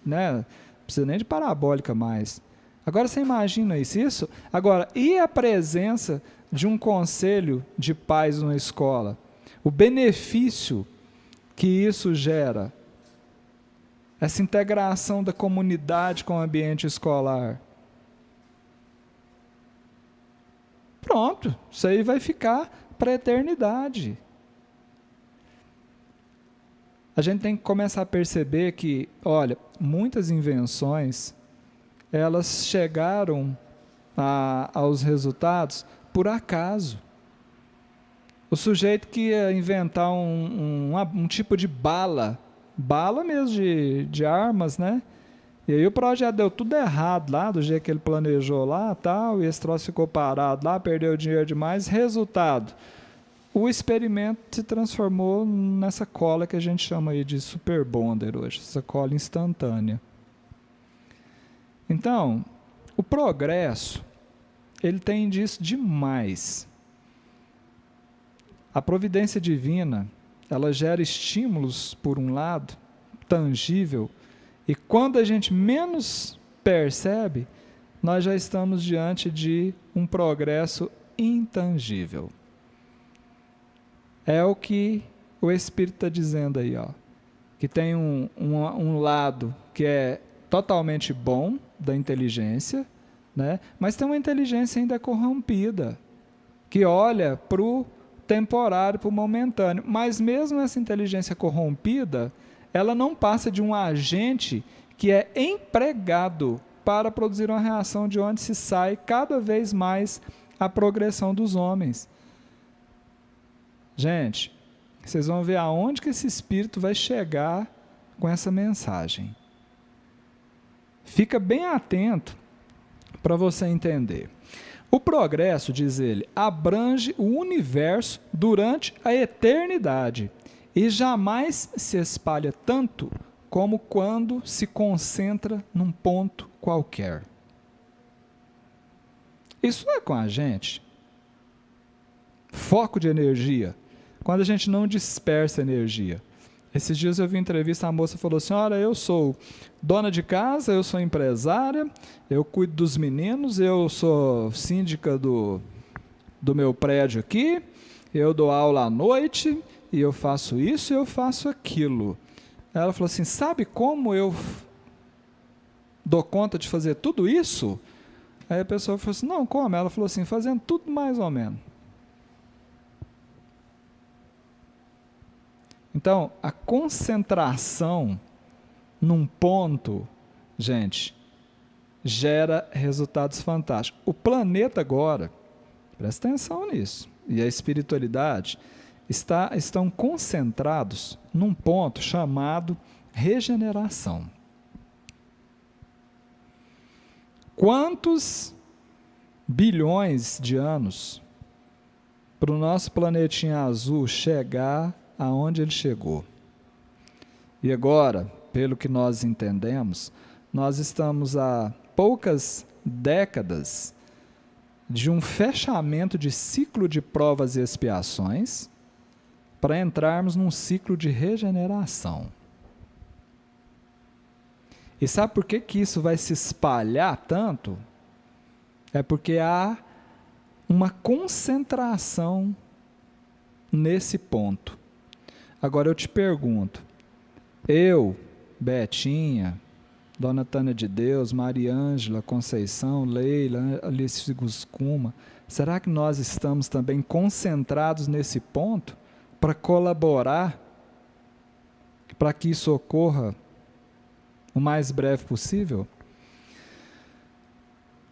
né? Não precisa nem de parabólica mais. Agora você imagina isso? Agora, e a presença de um conselho de pais numa escola? O benefício que isso gera, essa integração da comunidade com o ambiente escolar. Pronto, isso aí vai ficar para a eternidade. A gente tem que começar a perceber que, olha, muitas invenções, elas chegaram aos resultados por acaso. O sujeito que ia inventar um tipo de bala, bala mesmo de armas, né? E aí o projeto deu tudo errado lá, do jeito que ele planejou lá, tal, e esse troço ficou parado lá, perdeu dinheiro demais. Resultado, o experimento se transformou nessa cola que a gente chama aí de super bonder hoje, essa cola instantânea. Então, o progresso, ele tem disso demais. A providência divina, ela gera estímulos, por um lado, tangível, e quando a gente menos percebe, nós já estamos diante de um progresso intangível. É o que o Espírito está dizendo aí, ó, que tem um lado que é totalmente bom da inteligência, né? Mas tem uma inteligência ainda corrompida, que olha para o temporário, para o momentâneo. Mas mesmo essa inteligência corrompida, ela não passa de um agente que é empregado para produzir uma reação de onde se sai cada vez mais a progressão dos homens. Gente, vocês vão ver aonde que esse espírito vai chegar com essa mensagem. Fica bem atento para você entender. O progresso, diz ele, abrange o universo durante a eternidade e jamais se espalha tanto como quando se concentra num ponto qualquer. Isso é com a gente. Foco de energia. Quando a gente não dispersa energia. Esses dias eu vi uma entrevista, a moça falou assim, olha, eu sou dona de casa, eu sou empresária, eu cuido dos meninos, eu sou síndica do meu prédio aqui, eu dou aula à noite, e eu faço isso e eu faço aquilo. Ela falou assim, sabe como eu dou conta de fazer tudo isso? Aí a pessoa falou assim, não, como? Ela falou assim, fazendo tudo mais ou menos. Então, a concentração num ponto, gente, gera resultados fantásticos. O planeta agora, presta atenção nisso, e a espiritualidade estão concentrados num ponto chamado regeneração. Quantos bilhões de anos para o nosso planetinha azul chegar aonde ele chegou? E agora, pelo que nós entendemos, nós estamos há poucas décadas de um fechamento de ciclo de provas e expiações para entrarmos num ciclo de regeneração. E sabe por que isso vai se espalhar tanto? É porque há uma concentração nesse ponto. Agora eu te pergunto, eu, Betinha, Dona Tânia de Deus, Mariângela, Conceição, Leila, Alice Guscuma, será que nós estamos também concentrados nesse ponto para colaborar para que isso ocorra o mais breve possível?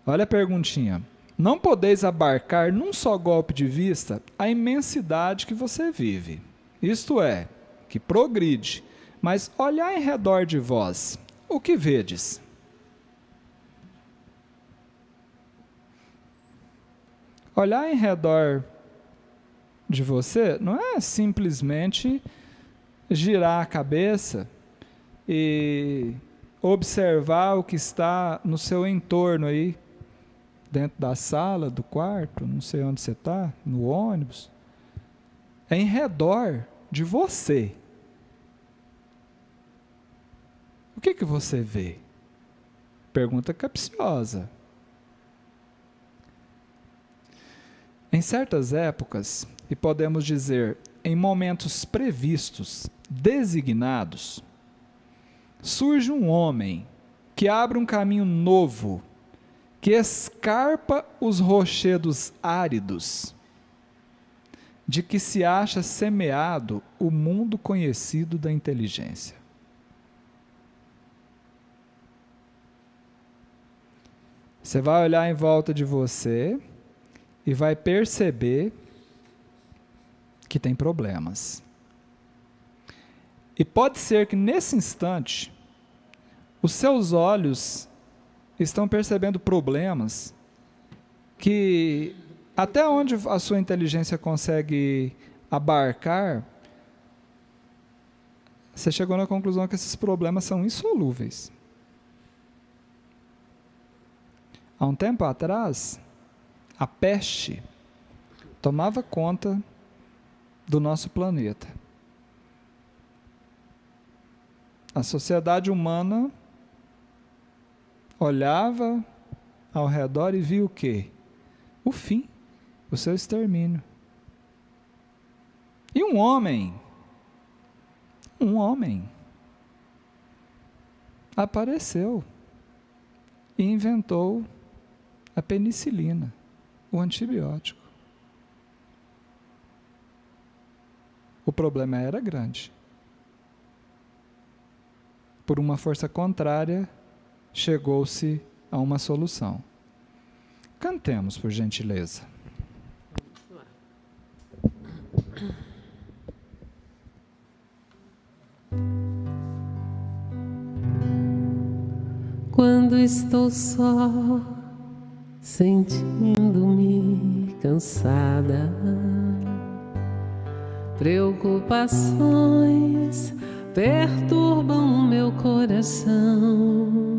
Olha a perguntinha. Não podeis abarcar num só golpe de vista a imensidade que você vive. Isto é, que progride, mas olhai em redor de vós, o que vedes? Olhar em redor de você não é simplesmente girar a cabeça e observar o que está no seu entorno aí, dentro da sala, do quarto, não sei onde você está, no ônibus. É em redor de você. O que você vê? Pergunta capciosa. Em certas épocas, e podemos dizer, em momentos previstos, designados, surge um homem que abre um caminho novo, que escarpa os rochedos áridos, de que se acha semeado o mundo conhecido da inteligência. Você vai olhar em volta de você e vai perceber que tem problemas. E pode ser que nesse instante, os seus olhos estão percebendo problemas que até onde a sua inteligência consegue abarcar, você chegou na conclusão que esses problemas são insolúveis. Há um tempo atrás, a peste tomava conta do nosso planeta. A sociedade humana olhava ao redor e via o quê? O fim, o seu extermínio. E um homem apareceu e inventou a penicilina, o antibiótico. O problema era grande. Por uma força contrária, chegou-se a uma solução. Cantemos, por gentileza. Quando estou só, sentindo-me cansada, preocupações perturbam o meu coração.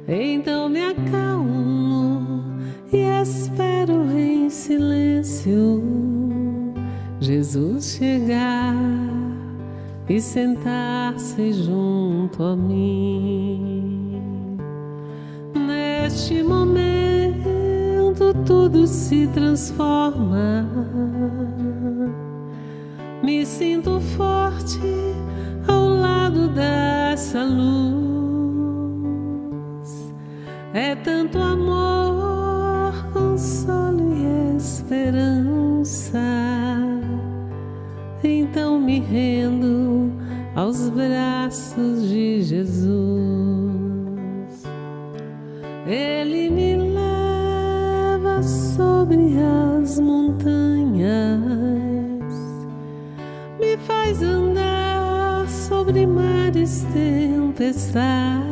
Então me acalmo e espero em silêncio Jesus chegar e sentar-se junto a mim. Neste momento tudo se transforma. Me sinto forte ao lado dessa luz. É tanto amor, consolo e esperança. Então me rendo aos braços de Jesus. Ele me leva sobre as montanhas, me faz andar sobre mares, tempestades.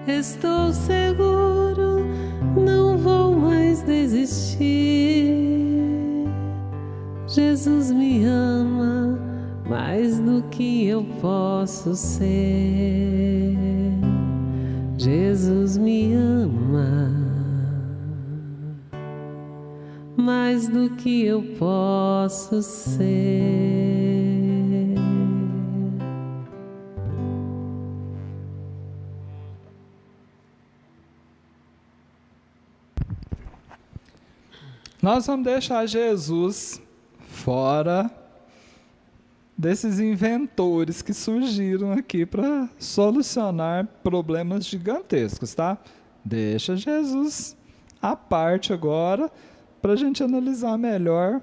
Estou seguro, não vou mais desistir. Jesus me ama mais do que eu posso ser. Jesus me ama mais do que eu posso ser. Nós vamos deixar Jesus fora desses inventores que surgiram aqui para solucionar problemas gigantescos, tá? Deixa Jesus à parte agora para a gente analisar melhor,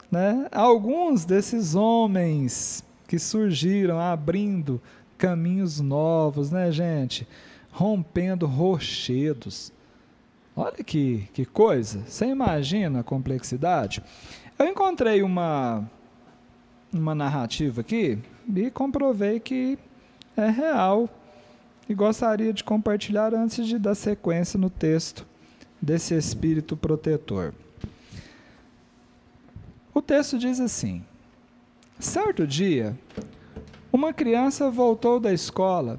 né? Alguns desses homens que surgiram abrindo caminhos novos, né, gente? Rompendo rochedos. Olha que coisa, você imagina a complexidade? Eu encontrei uma narrativa aqui e comprovei que é real e gostaria de compartilhar antes de dar sequência no texto desse espírito protetor. O texto diz assim: certo dia, uma criança voltou da escola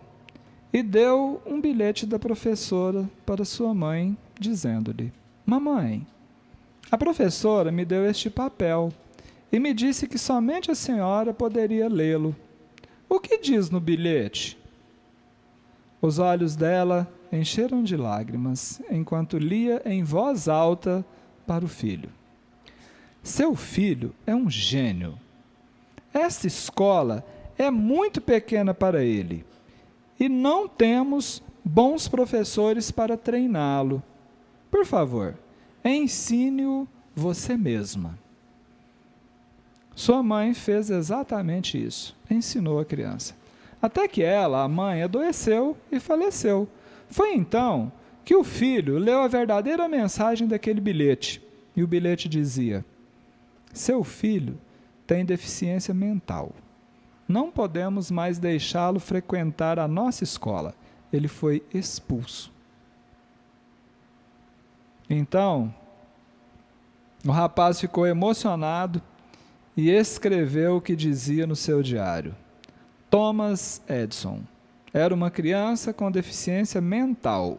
e deu um bilhete da professora para sua mãe, dizendo-lhe: mamãe, a professora me deu este papel e me disse que somente a senhora poderia lê-lo. O que diz no bilhete? Os olhos dela encheram de lágrimas, enquanto lia em voz alta para o filho: seu filho é um gênio. Esta escola é muito pequena para ele e não temos bons professores para treiná-lo. Por favor, ensine-o você mesma. Sua mãe fez exatamente isso, ensinou a criança. Até que ela, a mãe, adoeceu e faleceu. Foi então que o filho leu a verdadeira mensagem daquele bilhete. E o bilhete dizia: seu filho tem deficiência mental. Não podemos mais deixá-lo frequentar a nossa escola. Ele foi expulso. Então, o rapaz ficou emocionado e escreveu o que dizia no seu diário. Thomas Edison era uma criança com deficiência mental,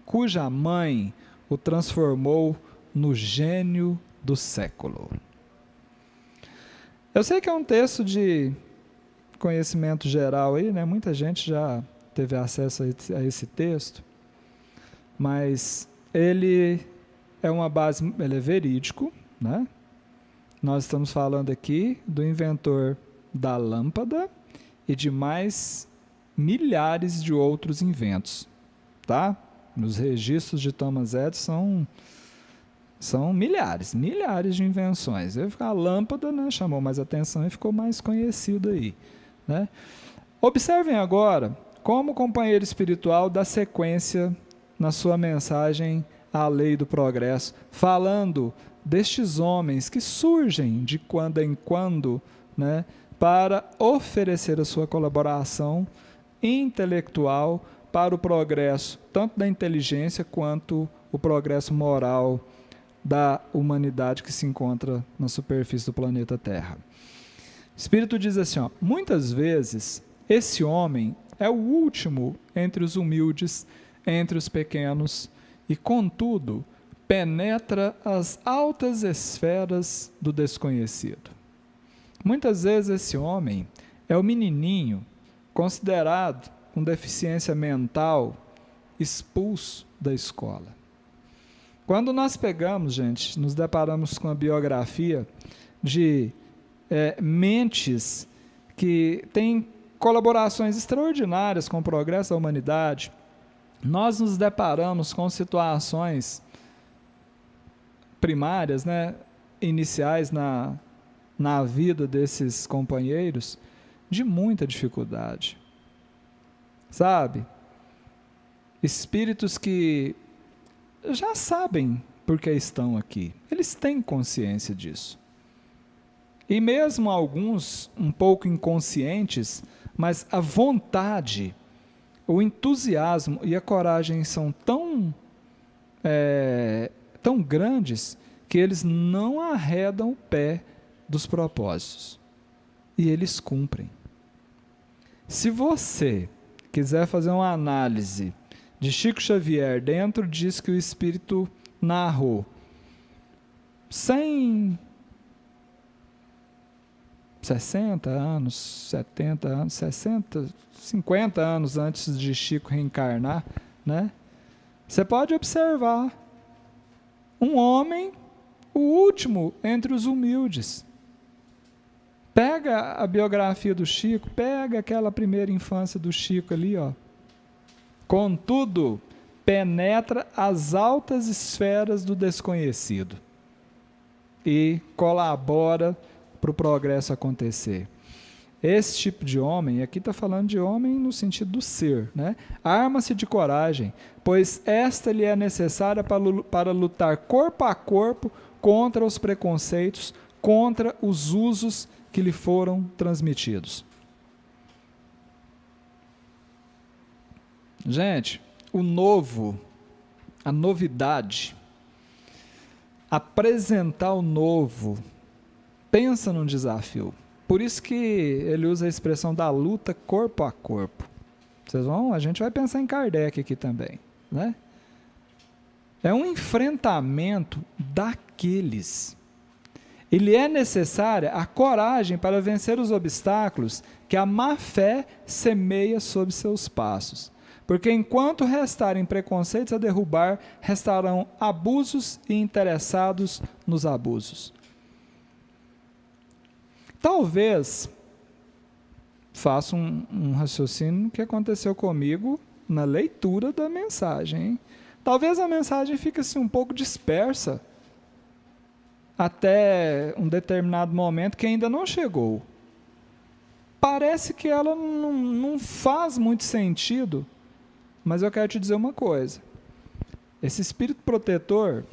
cuja mãe o transformou no gênio do século. Eu sei que é um texto de conhecimento geral aí, né? Muita gente já teve acesso a esse texto, mas ele é verídico, né? Nós estamos falando aqui do inventor da lâmpada e de mais milhares de outros inventos, tá? Nos registros de Thomas Edison são milhares de invenções. A lâmpada, né, chamou mais atenção e ficou mais conhecido aí, né? Observem agora como o companheiro espiritual dá sequência na sua mensagem à lei do progresso, falando destes homens que surgem de quando em quando, né, para oferecer a sua colaboração intelectual para o progresso, tanto da inteligência quanto o progresso moral da humanidade que se encontra na superfície do planeta Terra. O Espírito diz assim, muitas vezes esse homem é o último entre os humildes, entre os pequenos, e contudo penetra as altas esferas do desconhecido. Muitas vezes esse homem é o menininho considerado com deficiência mental, expulso da escola. Quando nós pegamos, gente, nos deparamos com a biografia de mentes que têm colaborações extraordinárias com o progresso da humanidade, nós nos deparamos com situações primárias, né, iniciais na vida desses companheiros, de muita dificuldade. Sabe? Espíritos que já sabem por que estão aqui. Eles têm consciência disso. E mesmo alguns um pouco inconscientes, mas a vontade, o entusiasmo e a coragem são tão grandes que eles não arredam o pé dos propósitos. E eles cumprem. Se você quiser fazer uma análise de Chico Xavier dentro disso que o Espírito narrou, sem 60 anos, 70 anos, 60, 50 anos antes de Chico reencarnar, né? Você pode observar um homem, o último entre os humildes. Pega a biografia do Chico, pega aquela primeira infância do Chico ali, Contudo, penetra as altas esferas do desconhecido e colabora para o progresso acontecer. Esse tipo de homem, aqui está falando de homem no sentido do ser, né? Arma-se de coragem, pois esta lhe é necessária para lutar corpo a corpo contra os preconceitos, contra os usos que lhe foram transmitidos. Gente, o novo, a novidade, apresentar o novo, pensa num desafio. Por isso que ele usa a expressão da luta corpo a corpo. A gente vai pensar em Kardec aqui também, né? É um enfrentamento daqueles. Ele é necessária a coragem para vencer os obstáculos que a má fé semeia sob seus passos. Porque enquanto restarem preconceitos a derrubar, restarão abusos e interessados nos abusos. Talvez faça um raciocínio que aconteceu comigo na leitura da mensagem, hein? Talvez a mensagem fique assim, um pouco dispersa até um determinado momento que ainda não chegou. Parece que ela não faz muito sentido, mas eu quero te dizer uma coisa. Esse espírito protetor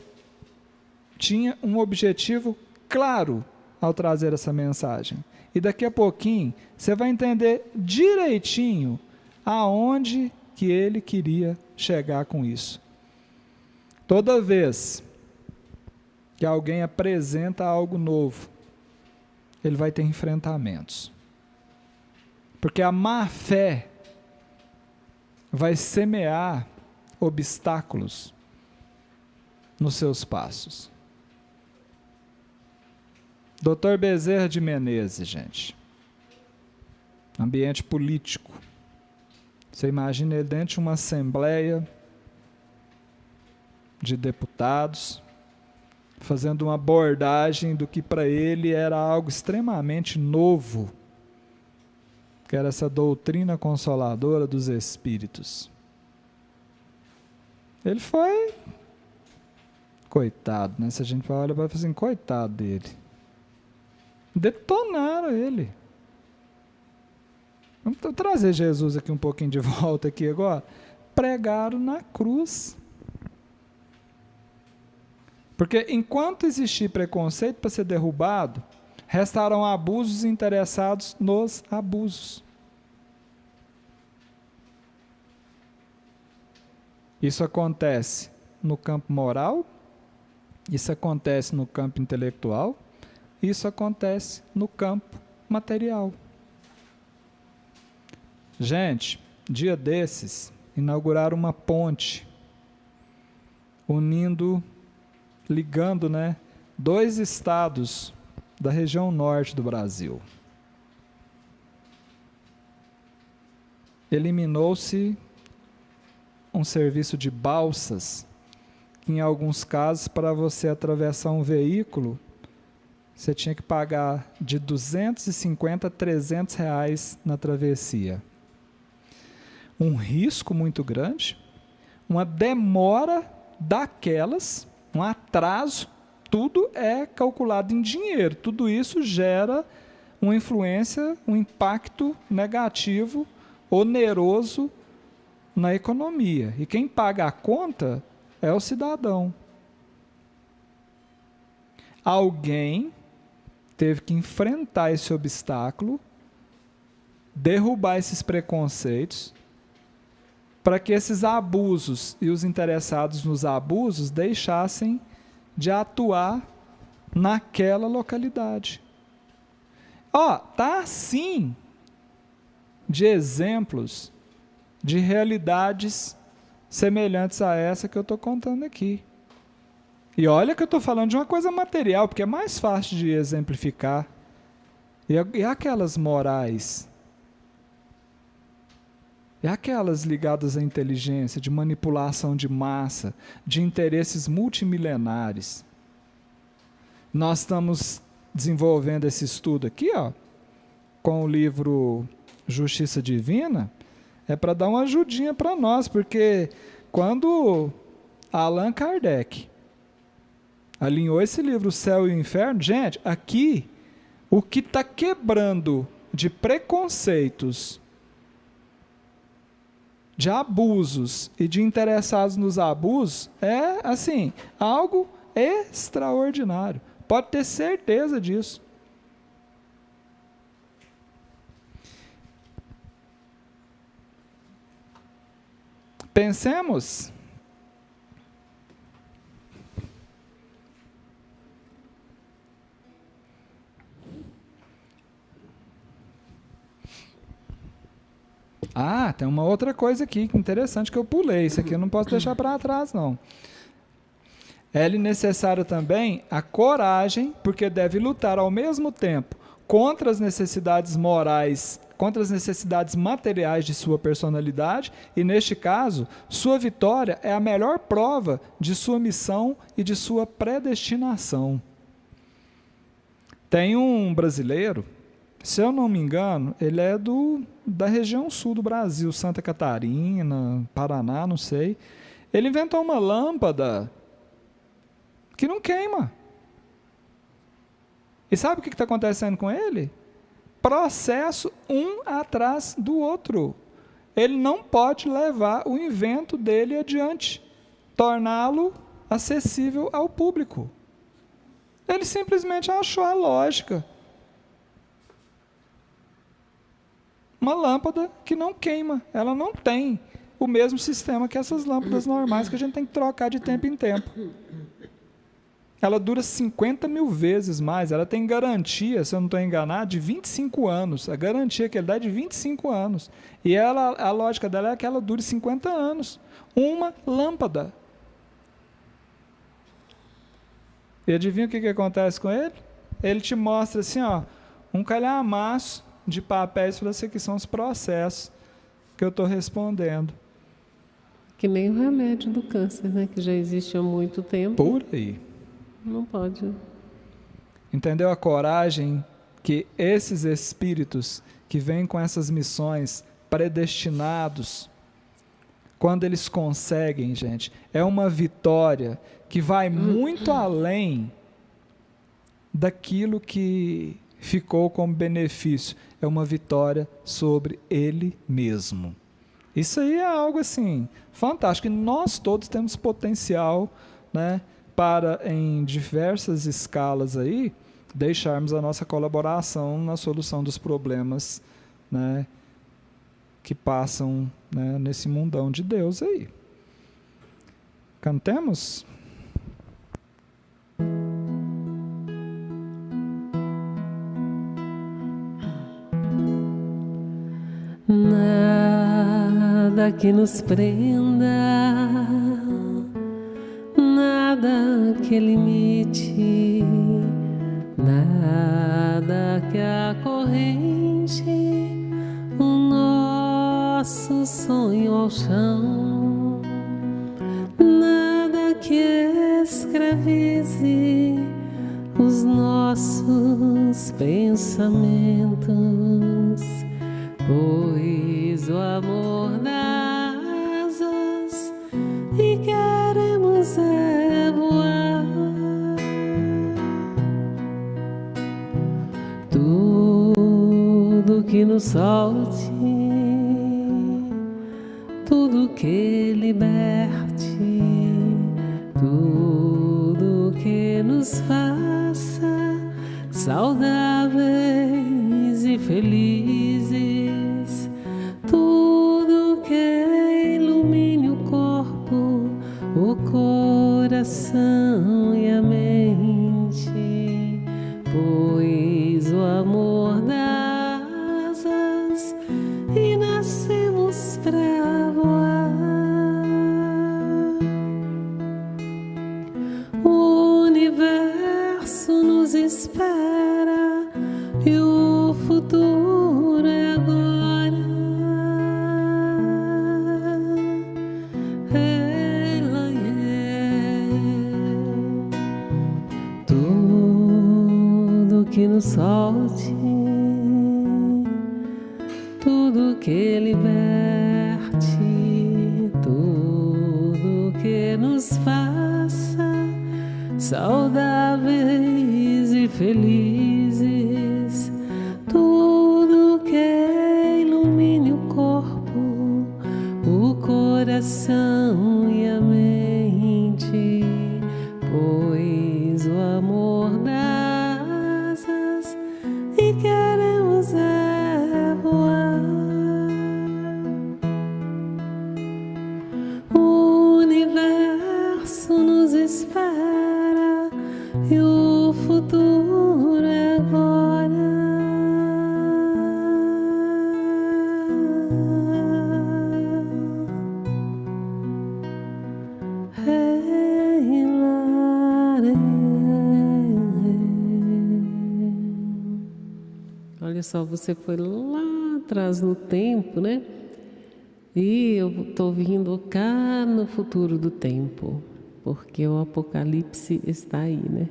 tinha um objetivo claro ao trazer essa mensagem. E daqui a pouquinho você vai entender direitinho aonde que ele queria chegar com isso. Toda vez que alguém apresenta algo novo, ele vai ter enfrentamentos. Porque a má fé vai semear obstáculos nos seus passos. Dr. Bezerra de Menezes, gente. Ambiente político. Você imagina ele dentro de uma assembleia de deputados, fazendo uma abordagem do que para ele era algo extremamente novo, que era essa doutrina consoladora dos espíritos. Ele foi, coitado, né? Se a gente olha, vai falar assim, coitado dele. Detonaram ele. Vamos trazer Jesus aqui um pouquinho de volta aqui agora. Pregaram na cruz. Porque enquanto existir preconceito para ser derrubado, restarão abusos interessados nos abusos. Isso acontece no campo moral, isso acontece no campo intelectual, isso acontece no campo material. Gente, dia desses, inauguraram uma ponte ligando, né, 2 estados da região norte do Brasil. Eliminou-se um serviço de balsas, que em alguns casos, para você atravessar um veículo, você tinha que pagar de 250 a 300 reais na travessia. Um risco muito grande, uma demora daquelas, um atraso, tudo é calculado em dinheiro. Tudo isso gera uma influência, um impacto negativo, oneroso na economia. E quem paga a conta é o cidadão. Alguém teve que enfrentar esse obstáculo, derrubar esses preconceitos, para que esses abusos e os interessados nos abusos deixassem de atuar naquela localidade. Tá assim de exemplos de realidades semelhantes a essa que eu estou contando aqui. E olha que eu estou falando de uma coisa material, porque é mais fácil de exemplificar. E aquelas morais? E aquelas ligadas à inteligência, de manipulação de massa, de interesses multimilenares? Nós estamos desenvolvendo esse estudo aqui, com o livro Justiça Divina, é para dar uma ajudinha para nós, porque quando Allan Kardec alinhou esse livro, O Céu e o Inferno, gente, aqui, o que está quebrando de preconceitos, de abusos e de interessados nos abusos, é, assim, algo extraordinário. Pode ter certeza disso. Pensemos. Tem uma outra coisa aqui que interessante que eu pulei. Isso aqui eu não posso deixar para trás, não. É-lhe necessário também a coragem, porque deve lutar ao mesmo tempo contra as necessidades morais, contra as necessidades materiais de sua personalidade, e neste caso, sua vitória é a melhor prova de sua missão e de sua predestinação. Tem um brasileiro, se eu não me engano, ele é da região sul do Brasil, Santa Catarina, Paraná, não sei. Ele inventou uma lâmpada que não queima. E sabe o que está acontecendo com ele? Processo um atrás do outro. Ele não pode levar o invento dele adiante, torná-lo acessível ao público. Ele simplesmente achou a lógica. Uma lâmpada que não queima, ela não tem o mesmo sistema que essas lâmpadas normais que a gente tem que trocar de tempo em tempo. Ela dura 50 mil vezes mais, ela tem garantia, se eu não estou enganado, de 25 anos. A garantia que ele dá é de 25 anos. E a lógica dela é que ela dure 50 anos. Uma lâmpada. E adivinha o que acontece com ele? Ele te mostra assim, ó, um calhamaço de papéis para você, que são os processos que eu estou respondendo. Que nem o remédio do câncer, né? Que já existe há muito tempo. Por aí. Não pode. Entendeu a coragem que esses espíritos que vêm com essas missões predestinados, quando eles conseguem, gente, é uma vitória que vai muito além daquilo que ficou como benefício. É uma vitória sobre ele mesmo. Isso aí é algo assim fantástico. E nós todos temos potencial, né, para, em diversas escalas aí, deixarmos a nossa colaboração na solução dos problemas, né, que passam, né, nesse mundão de Deus aí. Cantemos? Nada que nos prenda, nada que limite, nada que acorrente o nosso sonho ao chão, nada que escravize os nossos pensamentos, pois o amor dá asas e queremos é voar. Tudo que nos solte, tudo que liberte, tudo que nos faça saudáveis e felizes, tudo que ilumine o corpo, o coração e a mente, pois o amor dá asas e nascemos pra voar. O universo nos espera e o futuro é agora. Ela é tudo que nos solte, tudo que liberte, tudo que nos faça saudáveis e felizes, tudo que ilumine o corpo, o coração e a mente, pois o amor dá asas e queremos é voar. O universo nos espera e o futuro é agora. Hey, lare. Olha só, você foi lá atrás no tempo, né? E eu estou vindo cá no futuro do tempo, porque o Apocalipse está aí, né?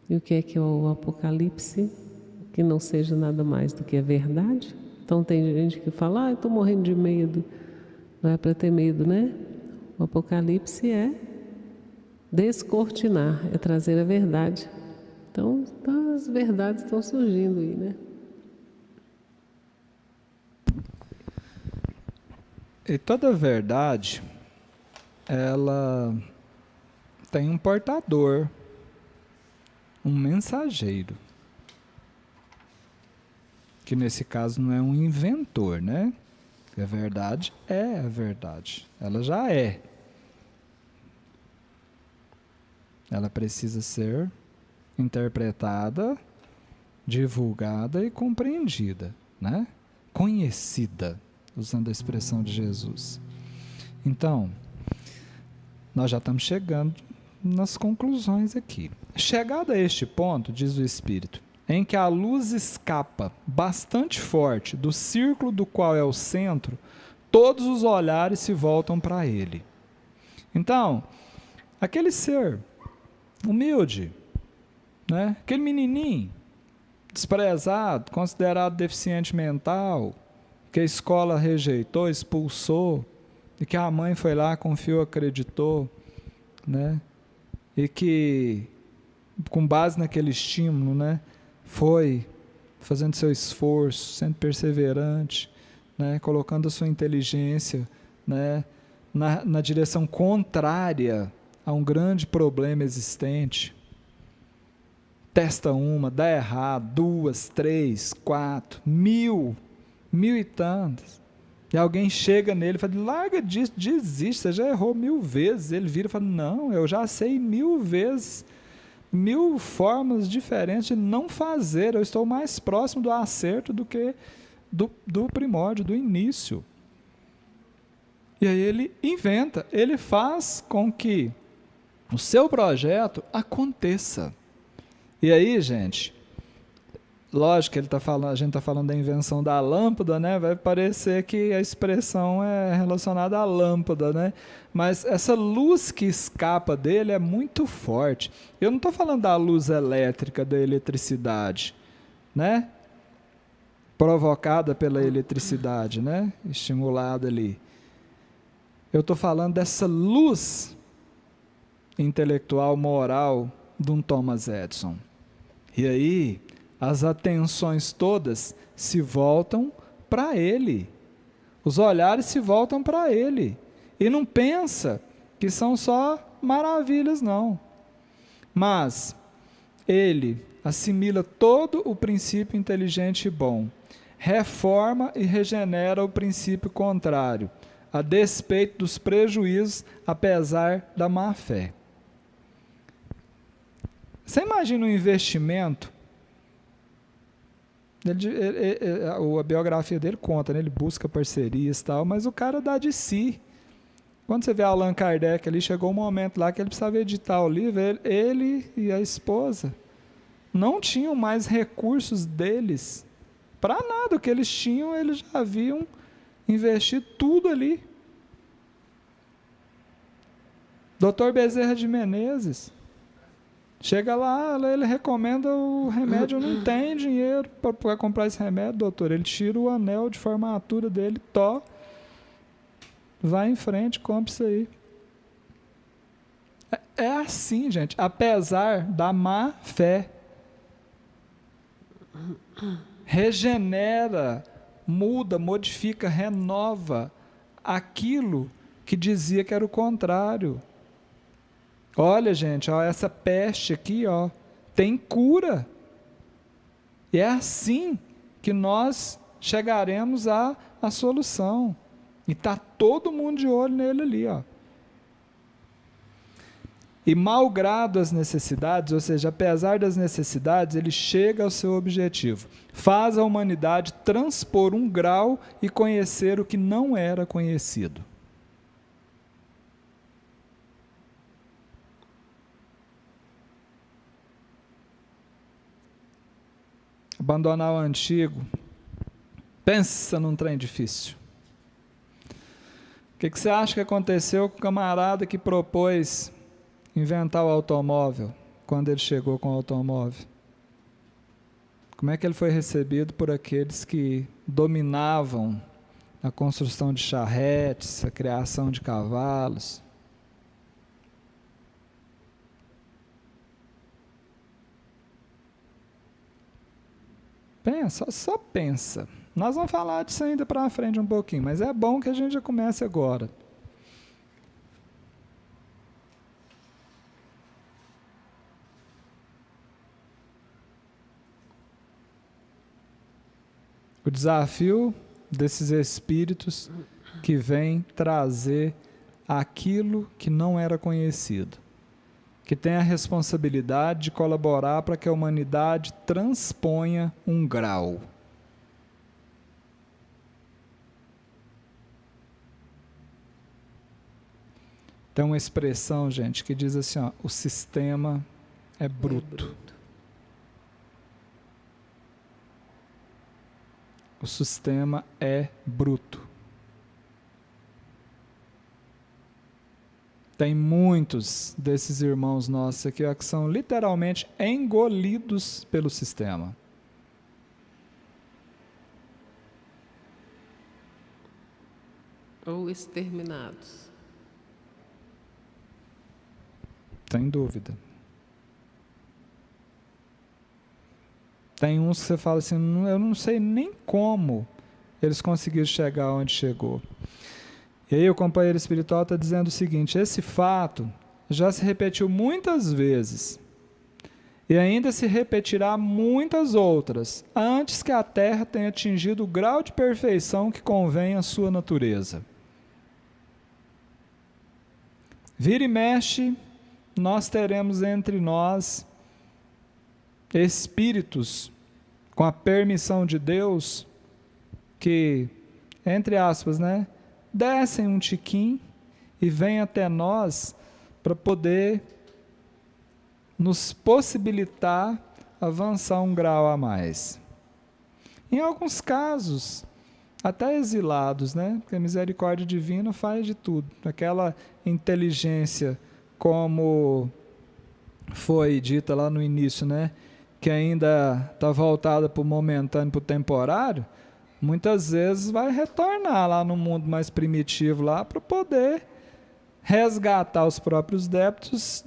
E o que é o Apocalipse? Que não seja nada mais do que a verdade. Então tem gente que fala, eu estou morrendo de medo. Não é para ter medo, né? O Apocalipse é descortinar, é trazer a verdade. Então as verdades estão surgindo aí, né? E toda verdade, ela tem um portador. um mensageiro. Que nesse caso não é um inventor, né? A verdade é a verdade. Ela já é. Ela precisa ser interpretada, divulgada e compreendida, né? Conhecida, usando a expressão de Jesus. Então, nós já estamos chegando nas conclusões aqui. Chegado a este ponto, diz o Espírito, em que a luz escapa bastante forte do círculo do qual é o centro, todos os olhares se voltam para ele. Então, aquele ser humilde, né? Aquele menininho desprezado, considerado deficiente mental, que a escola rejeitou, expulsou, e que a mãe foi lá, confiou, acreditou, né? E que, com base naquele estímulo, né, foi fazendo seu esforço, sendo perseverante, né, colocando a sua inteligência, né, na direção contrária a um grande problema existente. Testa uma, dá errado, 2, 3, 4, 1000 e tantas. E alguém chega nele e fala, larga disso, desiste, você já errou 1000 vezes. Ele vira e fala, não, eu já sei 1000 vezes, 1000 formas diferentes de não fazer. Eu estou mais próximo do acerto do que do primórdio, do início. E aí ele inventa, ele faz com que o seu projeto aconteça. E aí, gente, lógico que a gente está falando da invenção da lâmpada, né? Vai parecer que a expressão é relacionada à lâmpada, né? Mas essa luz que escapa dele é muito forte. Eu não estou falando da luz elétrica, da eletricidade, né? Provocada pela eletricidade, né? Estimulada ali. Eu estou falando dessa luz intelectual, moral de um Thomas Edison. E aí, as atenções todas se voltam para ele. Os olhares se voltam para ele. E não pensa que são só maravilhas, não. Mas ele assimila todo o princípio inteligente e bom, reforma e regenera o princípio contrário, a despeito dos prejuízos, apesar da má fé. Você imagina um investimento? A biografia dele conta, né? Ele busca parcerias e tal, mas o cara dá de si. Quando você vê Allan Kardec ali, chegou um momento lá que ele precisava editar o livro, ele e a esposa não tinham mais recursos deles para nada. O que eles tinham, eles já haviam investido tudo ali. Dr. Bezerra de Menezes chega lá, ele recomenda o remédio, não tem dinheiro para comprar esse remédio, doutor. Ele tira o anel de formatura dele, vai em frente, compra isso aí. É assim, gente, apesar da má fé. Regenera, muda, modifica, renova aquilo que dizia que era o contrário. Olha, gente, ó, essa peste aqui, ó, tem cura. E é assim que nós chegaremos à solução. E está todo mundo de olho nele ali, ó. E malgrado as necessidades, ou seja, apesar das necessidades, ele chega ao seu objetivo. Faz a humanidade transpor um grau e conhecer o que não era conhecido. Abandonar o antigo. Pensa num trem difícil. O que você acha que aconteceu com o camarada que propôs inventar o automóvel, quando ele chegou com o automóvel? Como é que ele foi recebido por aqueles que dominavam a construção de charretes, a criação de cavalos? Pensa, só pensa. Nós vamos falar disso ainda para frente um pouquinho, mas é bom que a gente já comece agora. O desafio desses espíritos que vêm trazer aquilo que não era conhecido, que tem a responsabilidade de colaborar para que a humanidade transponha um grau. Tem uma expressão, gente, que diz assim, ó, o sistema é bruto. O sistema é bruto. Tem muitos desses irmãos nossos aqui ó, que são literalmente engolidos pelo sistema. Ou exterminados. Sem dúvida. Tem uns que você fala assim, eu não sei nem como eles conseguiram chegar onde chegou. E aí o companheiro espiritual está dizendo o seguinte, esse fato já se repetiu muitas vezes e ainda se repetirá muitas outras, antes que a Terra tenha atingido o grau de perfeição que convém à sua natureza. Vira e mexe, nós teremos entre nós espíritos, com a permissão de Deus, que, entre aspas, né, descem um tiquinho e vêm até nós para poder nos possibilitar avançar um grau a mais. Em alguns casos, até exilados, né, porque a misericórdia divina faz de tudo. Aquela inteligência, como foi dita lá no início, né, que ainda está voltada para o momentâneo, para o temporário, muitas vezes vai retornar lá no mundo mais primitivo lá para poder resgatar os próprios débitos,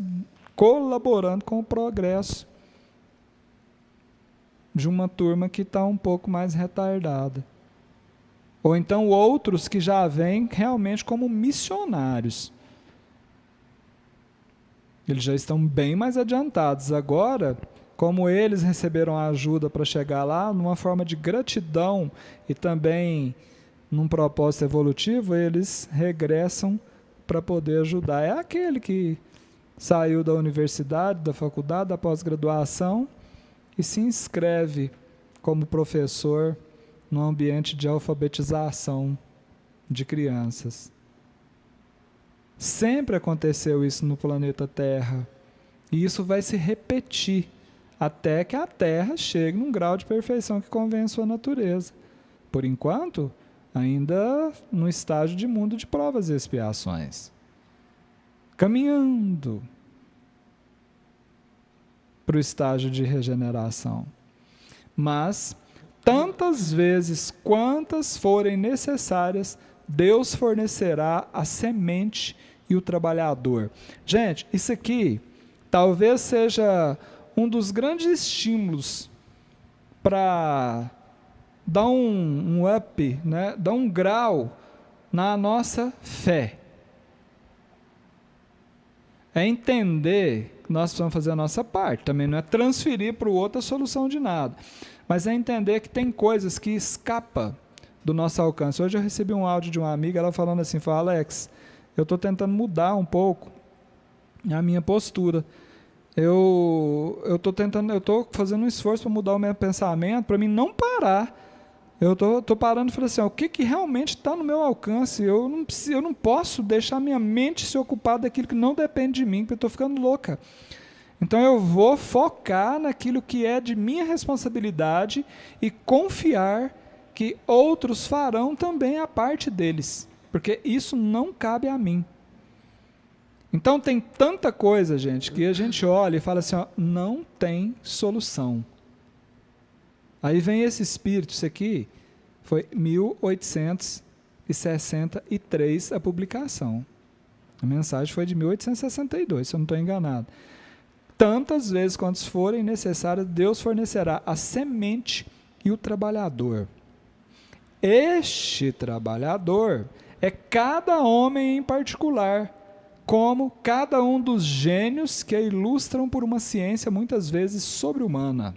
colaborando com o progresso de uma turma que está um pouco mais retardada. Ou então outros que já vêm realmente como missionários. Eles já estão bem mais adiantados. Agora, como eles receberam a ajuda para chegar lá, numa forma de gratidão e também num propósito evolutivo, eles regressam para poder ajudar. É aquele que saiu da universidade, da faculdade, da pós-graduação e se inscreve como professor no ambiente de alfabetização de crianças. Sempre aconteceu isso no planeta Terra. E isso vai se repetir até que a Terra chegue num grau de perfeição que convém à sua natureza. Por enquanto, ainda no estágio de mundo de provas e expiações. Caminhando para o estágio de regeneração. Mas, tantas vezes quantas forem necessárias, Deus fornecerá a semente e o trabalhador. Gente, isso aqui talvez seja um dos grandes estímulos para dar um up, né? Dar um grau na nossa fé. É entender que nós precisamos fazer a nossa parte. Também não é transferir para o outro a solução de nada. Mas é entender que tem coisas que escapam do nosso alcance. Hoje eu recebi um áudio de uma amiga, ela falando assim, Alex, eu estou tentando mudar um pouco a minha postura. Eu estou fazendo um esforço para mudar o meu pensamento, para mim não parar. Eu estou parando e falando assim, o que realmente está no meu alcance? Eu não posso deixar minha mente se ocupar daquilo que não depende de mim, porque eu estou ficando louca. Então eu vou focar naquilo que é de minha responsabilidade e confiar que outros farão também a parte deles, porque isso não cabe a mim. Então tem tanta coisa, gente, que a gente olha e fala assim, ó, não tem solução. Aí vem esse espírito, isso aqui foi 1863 a publicação. A mensagem foi de 1862, se eu não estou enganado. Tantas vezes quantas forem necessárias, Deus fornecerá a semente e o trabalhador. Este trabalhador é cada homem em particular, como cada um dos gênios que a ilustram por uma ciência muitas vezes sobre-humana.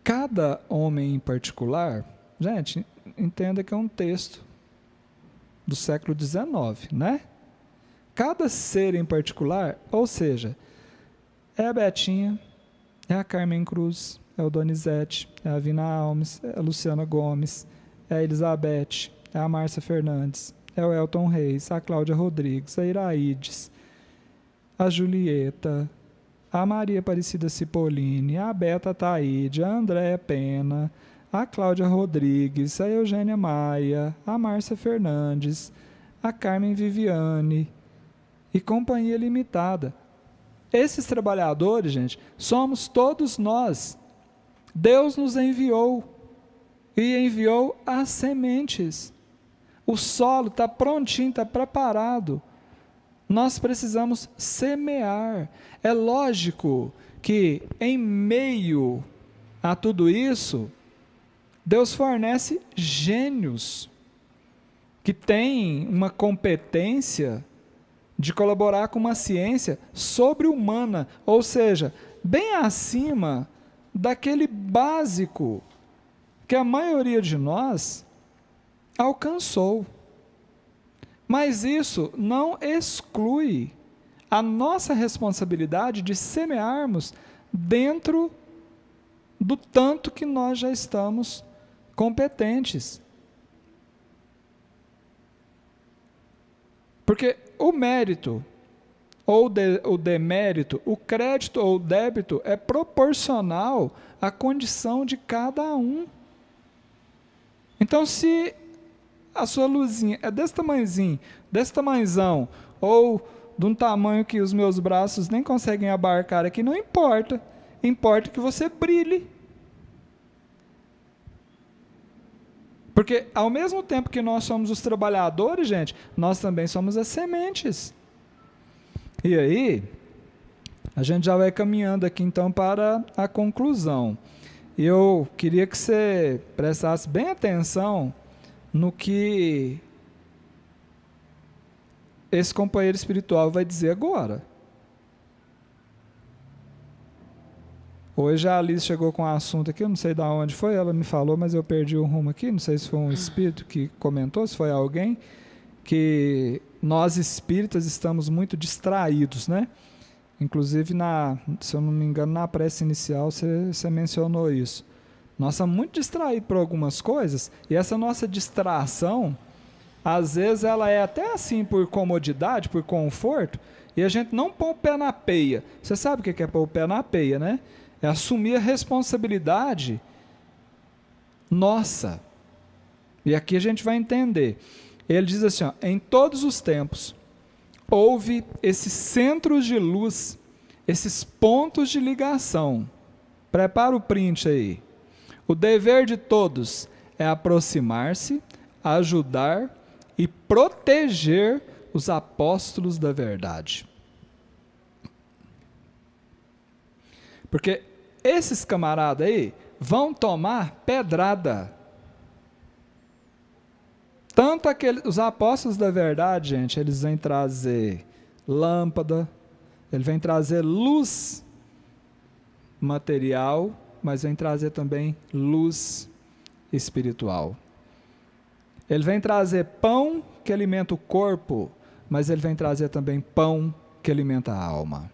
cada homem em particular, gente, entenda que é um texto do século XIX, né? Cada ser em particular, ou seja, é a Betinha, é a Carmen Cruz, é o Donizete, é a Vina Alves, é a Luciana Gomes, é a Elizabeth, é a Márcia Fernandes, é o Elton Reis, a Cláudia Rodrigues, a Iraides, a Julieta, a Maria Aparecida Cipollini, a Beta Taíde, a Andréa Pena, a Cláudia Rodrigues, a Eugênia Maia, a Márcia Fernandes, a Carmen Viviane e Companhia Limitada. Esses trabalhadores, gente, somos todos nós. Deus nos enviou e enviou as sementes. O solo está prontinho, está preparado. Nós precisamos semear. É lógico que em meio a tudo isso, Deus fornece gênios que têm uma competência de colaborar com uma ciência sobre-humana, ou seja, bem acima daquele básico que a maioria de nós alcançou. Mas isso não exclui a nossa responsabilidade de semearmos dentro do tanto que nós já estamos competentes. Porque o mérito, ou o demérito, o crédito ou o débito é proporcional à condição de cada um. Então, se a sua luzinha é desse tamanhozão, ou de um tamanho que os meus braços nem conseguem abarcar aqui, não importa. Importa que você brilhe. Porque ao mesmo tempo que nós somos os trabalhadores, gente, nós também somos as sementes. E aí, a gente já vai caminhando aqui então para a conclusão. E eu queria que você prestasse bem atenção no que esse companheiro espiritual vai dizer agora. Hoje a Alice chegou com um assunto aqui, eu não sei de onde foi, ela me falou, mas eu perdi o rumo aqui, não sei se foi um espírito que comentou, se foi alguém, que nós espíritas estamos muito distraídos, né? Inclusive, se eu não me engano, na prece inicial você mencionou isso. Nós estamos muito distraídos por algumas coisas, e essa nossa distração, às vezes ela é até assim por comodidade, por conforto, e a gente não põe o pé na peia. Você sabe o que é pôr o pé na peia, né? É assumir a responsabilidade nossa. E aqui a gente vai entender. Ele diz assim, ó, em todos os tempos, houve esses centros de luz, esses pontos de ligação. Prepara o print aí. O dever de todos é aproximar-se, ajudar e proteger os apóstolos da verdade. Porque esses camaradas aí vão tomar pedrada. Tanto os apóstolos da verdade, gente, eles vêm trazer lâmpada, eles vêm trazer luz material, mas vêm trazer também luz espiritual. Ele vem trazer pão que alimenta o corpo, mas ele vem trazer também pão que alimenta a alma.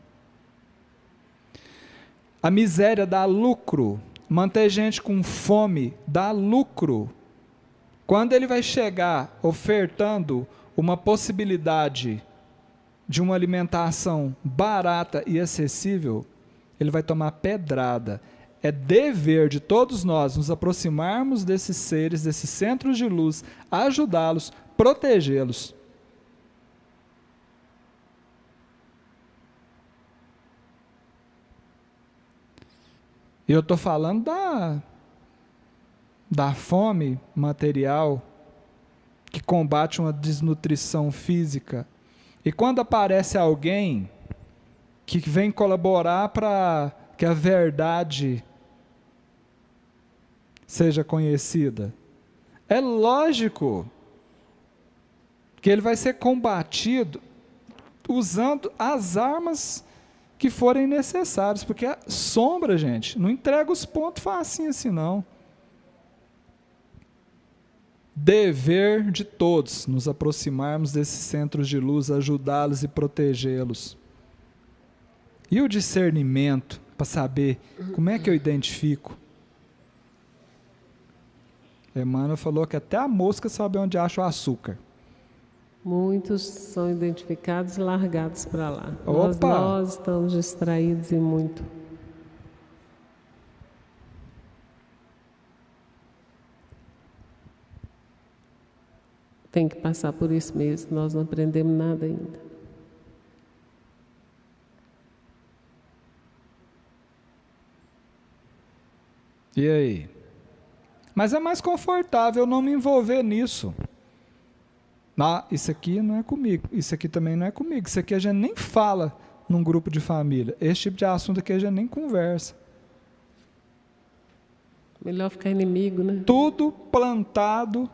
A miséria dá lucro, manter gente com fome dá lucro. Quando ele vai chegar ofertando uma possibilidade de uma alimentação barata e acessível, ele vai tomar pedrada. É dever de todos nós nos aproximarmos desses seres, desses centros de luz, ajudá-los, protegê-los. E eu estou falando da fome material que combate uma desnutrição física. E quando aparece alguém que vem colaborar para que a verdade seja conhecida, é lógico que ele vai ser combatido usando as armas que forem necessários, porque a sombra, gente, não entrega os pontos facinho assim, não. Dever de todos nos aproximarmos desses centros de luz, ajudá-los e protegê-los. E o discernimento, para saber como é que eu identifico? Emmanuel falou que até a mosca sabe onde acha o açúcar. Muitos são identificados e largados para lá. Opa! Nós estamos distraídos e muito. Tem que passar por isso mesmo, nós não aprendemos nada ainda. E aí? Mas é mais confortável não me envolver nisso. Ah, isso aqui não é comigo, isso aqui também não é comigo, isso aqui a gente nem fala num grupo de família. Esse tipo de assunto aqui a gente nem conversa. Melhor ficar inimigo, né? Tudo plantado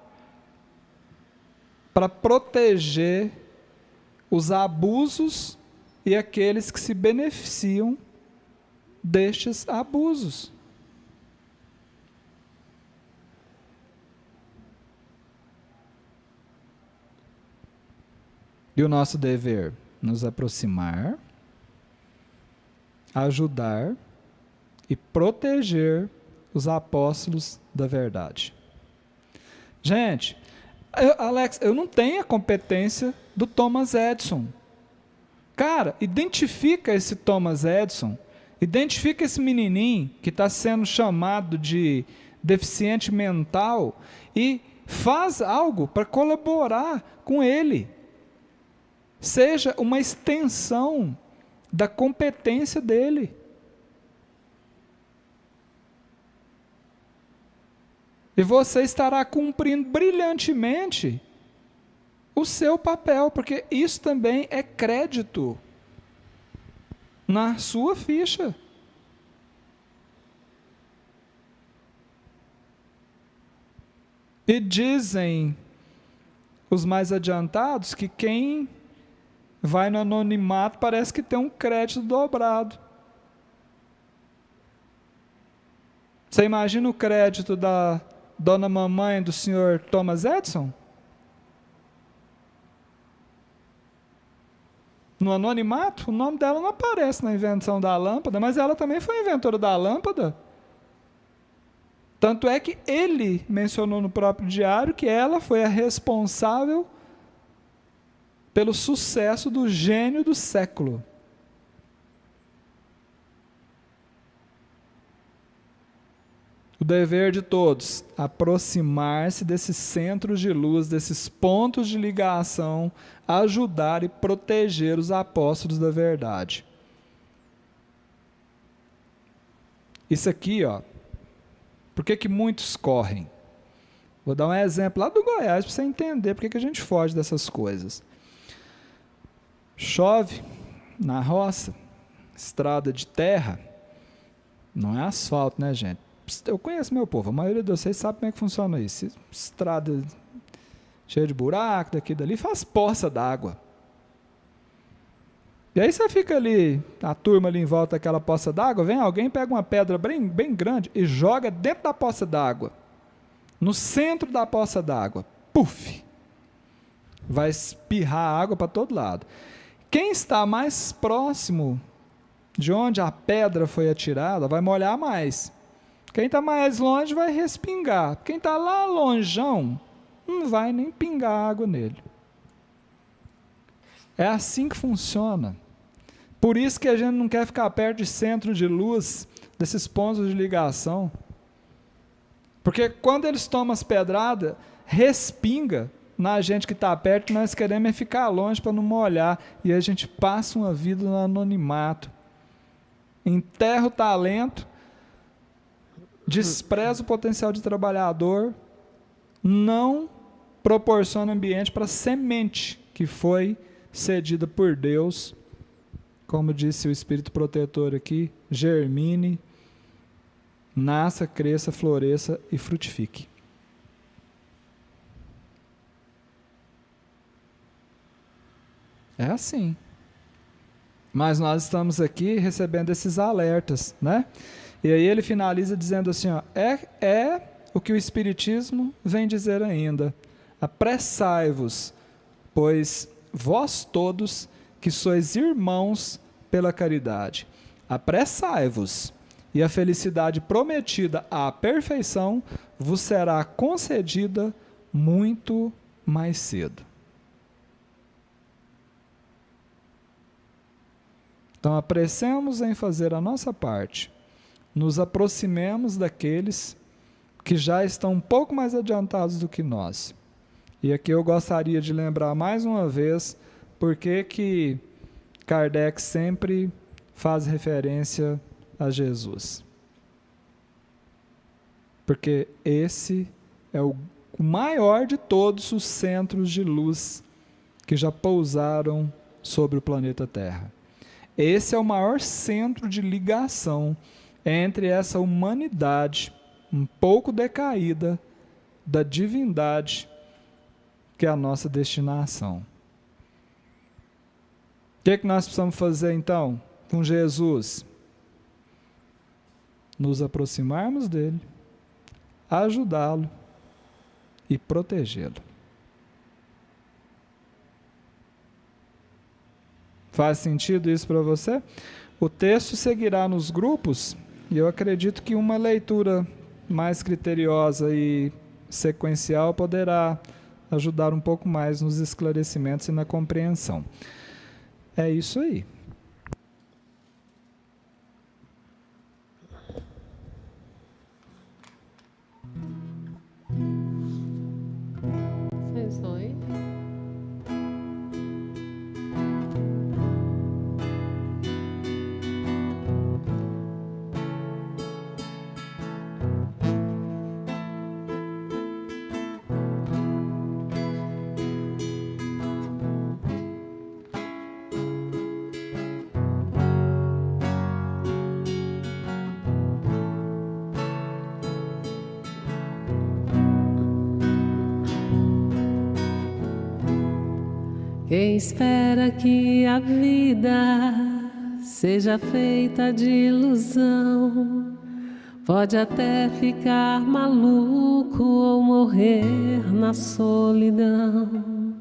para proteger os abusos e aqueles que se beneficiam destes abusos. E o nosso dever? Nos aproximar, ajudar e proteger os apóstolos da verdade. Gente, Alex, eu não tenho a competência do Thomas Edison. Cara, identifica esse Thomas Edison, identifica esse menininho que está sendo chamado de deficiente mental e faz algo para colaborar com ele. Seja uma extensão da competência dele. E você estará cumprindo brilhantemente o seu papel, porque isso também é crédito na sua ficha. E dizem os mais adiantados que quem vai no anonimato parece que tem um crédito dobrado. Você imagina o crédito da dona mamãe do senhor Thomas Edison? No anonimato, o nome dela não aparece na invenção da lâmpada, mas ela também foi inventora da lâmpada. Tanto é que ele mencionou no próprio diário que ela foi a responsável pelo sucesso do gênio do século. O dever de todos, aproximar-se desses centros de luz, desses pontos de ligação, ajudar e proteger os apóstolos da verdade. Isso aqui, ó, por que muitos correm? Vou dar um exemplo lá do Goiás para você entender por que a gente foge dessas coisas. Chove na roça, estrada de terra, não é asfalto, né, gente? Eu conheço meu povo, a maioria de vocês sabe como é que funciona isso. Estrada cheia de buraco, daqui e dali, faz poça d'água. E aí você fica ali, a turma ali em volta daquela poça d'água, vem alguém, pega uma pedra bem grande e joga dentro da poça d'água, no centro da poça d'água. Puf! Vai espirrar água para todo lado. Quem está mais próximo de onde a pedra foi atirada vai molhar mais. Quem está mais longe vai respingar. Quem está lá longeão não vai nem pingar água nele. É assim que funciona. Por isso que a gente não quer ficar perto de centro de luz, desses pontos de ligação. Porque quando eles tomam as pedradas, respinga na gente que está perto, nós queremos ficar longe para não molhar. E a gente passa uma vida no anonimato. Enterra o talento, despreza o potencial de trabalhador, não proporciona ambiente para a semente que foi cedida por Deus, como disse o Espírito Protetor aqui, germine, nasça, cresça, floresça e frutifique. É assim. Mas nós estamos aqui recebendo esses alertas, né? E aí ele finaliza dizendo assim, ó, é o que o Espiritismo vem dizer ainda. Apressai-vos, pois vós todos que sois irmãos pela caridade. Apressai-vos, e a felicidade prometida à perfeição vos será concedida muito mais cedo. Então, apressemos em fazer a nossa parte. Nos aproximemos daqueles que já estão um pouco mais adiantados do que nós. E aqui eu gostaria de lembrar mais uma vez porque que Kardec sempre faz referência a Jesus. Porque esse é o maior de todos os centros de luz que já pousaram sobre o planeta Terra. Esse é o maior centro de ligação entre essa humanidade um pouco decaída da divindade que é a nossa destinação. O que nós precisamos fazer então com Jesus? Nos aproximarmos dele, ajudá-lo e protegê-lo. Faz sentido isso para você? O texto seguirá nos grupos e eu acredito que uma leitura mais criteriosa e sequencial poderá ajudar um pouco mais nos esclarecimentos e na compreensão. É isso aí. Sensões. Quem espera que a vida seja feita de ilusão, pode até ficar maluco ou morrer na solidão.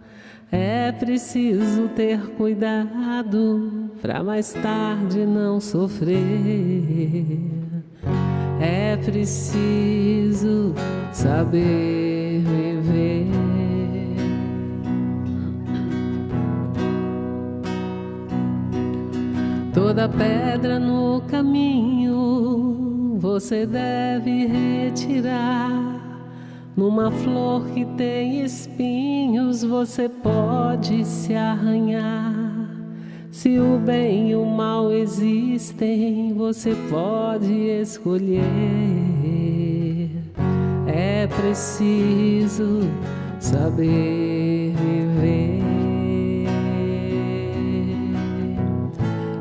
É preciso ter cuidado pra mais tarde não sofrer. É preciso saber viver. Toda pedra no caminho você deve retirar. Numa flor que tem espinhos você pode se arranhar. Se o bem e o mal existem, você pode escolher. É preciso saber viver.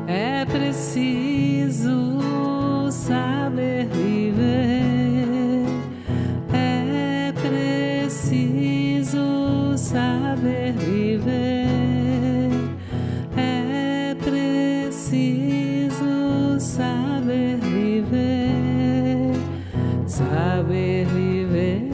É preciso saber viver. É preciso saber viver. É preciso saber viver. Saber viver.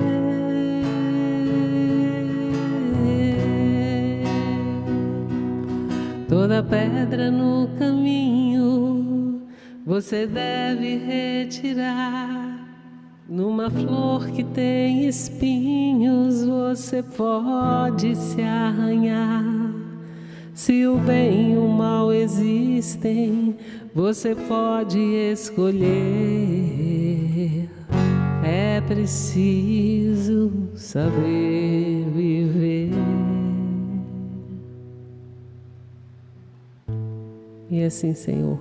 Toda pedra no caminho você deve retirar. Numa flor que tem espinhos você pode se arranhar. Se o bem e o mal existem, você pode escolher. É preciso saber viver. E assim, Senhor,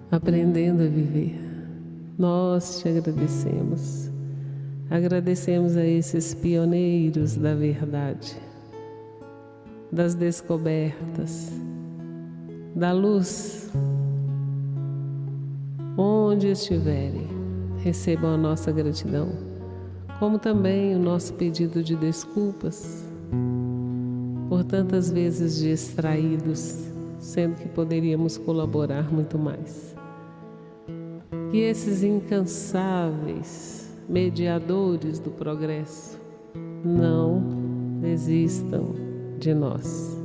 aprendendo a viver, nós te agradecemos. Agradecemos a esses pioneiros da verdade, das descobertas, da luz. Onde estiverem, recebam a nossa gratidão, como também o nosso pedido de desculpas por tantas vezes distraídos, sendo que poderíamos colaborar muito mais. Que esses incansáveis mediadores do progresso não desistam de nós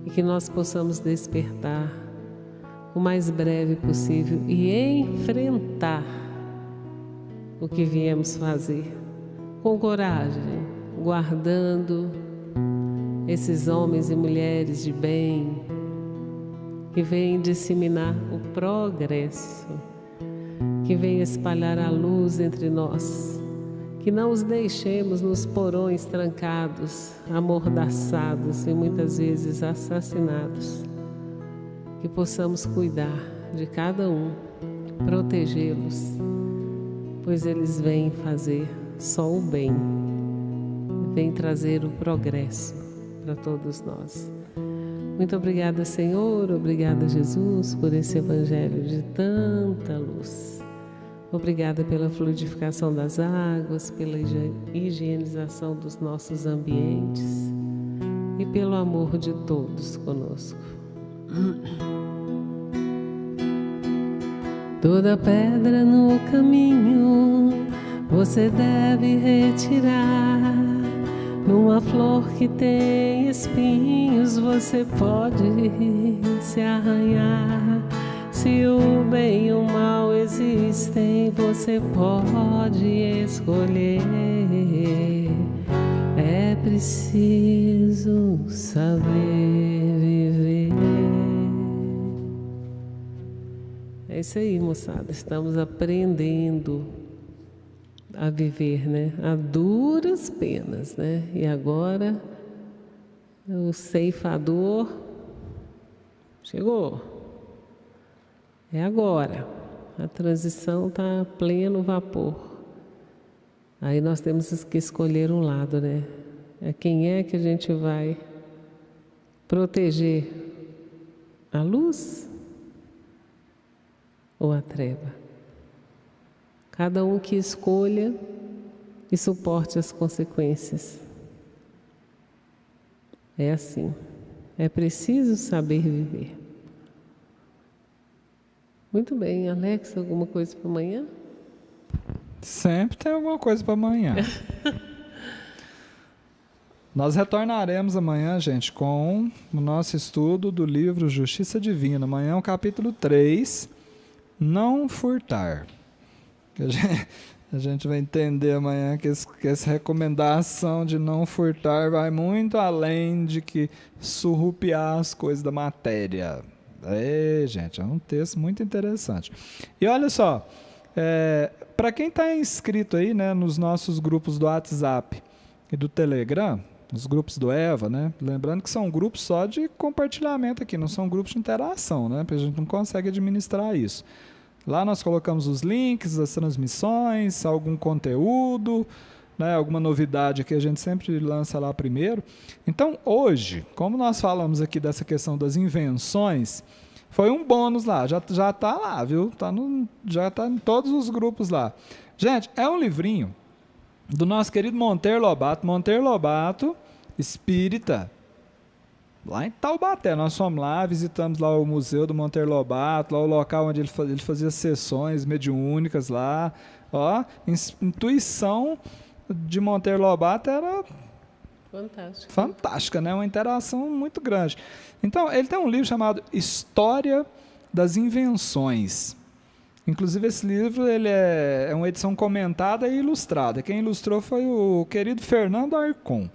e que nós possamos despertar o mais breve possível e enfrentar o que viemos fazer com coragem, guardando esses homens e mulheres de bem que vêm disseminar o progresso, que vêm espalhar a luz entre nós, que não os deixemos nos porões trancados, amordaçados e muitas vezes assassinados, que possamos cuidar de cada um, protegê-los, pois eles vêm fazer só o bem, vêm trazer o progresso para todos nós. Muito obrigada, Senhor, obrigada, Jesus, por esse evangelho de tanta luz. Obrigada pela fluidificação das águas, pela higienização dos nossos ambientes e pelo amor de todos conosco. Toda pedra no caminho você deve retirar. Numa flor que tem espinhos você pode se arranhar. Se o bem e o mal existem, você pode escolher. É preciso saber viver. É isso aí, moçada. Estamos aprendendo a viver, né? A duras penas, né? E agora o ceifador chegou. É agora. A transição está a pleno vapor. Aí nós temos que escolher um lado, né? Quem é que a gente vai proteger? A luz ou a treva? Cada um que escolha e suporte as consequências. É assim. É preciso saber viver. Muito bem, Alex, alguma coisa para amanhã? Sempre tem alguma coisa para amanhã. Nós retornaremos amanhã, gente, com o nosso estudo do livro Justiça Divina. Amanhã é o capítulo 3, Não Furtar. A gente vai entender amanhã que essa recomendação de não furtar vai muito além de que surrupiar as coisas da matéria. Gente, é um texto muito interessante. E olha só, para quem está inscrito aí, né, nos nossos grupos do WhatsApp e do Telegram, os grupos do EVA, né, lembrando que são grupos só de compartilhamento aqui, não são grupos de interação, né, porque a gente não consegue administrar isso. Lá nós colocamos os links, as transmissões, algum conteúdo, né, alguma novidade que a gente sempre lança lá primeiro. Então, hoje, como nós falamos aqui dessa questão das invenções, foi um bônus lá, já está lá, viu? Já está em todos os grupos lá. Gente, é um livrinho do nosso querido Monteiro Lobato, espírita, lá em Taubaté. Nós fomos lá, visitamos lá o museu do Monteiro Lobato, lá o local onde ele fazia sessões mediúnicas lá. Ó, intuição de Monteiro Lobato era fantástica, né? Uma interação muito grande. Então, ele tem um livro chamado História das Invenções. Inclusive, esse livro ele é uma edição comentada e ilustrada. Quem ilustrou foi o querido Fernando Arcon.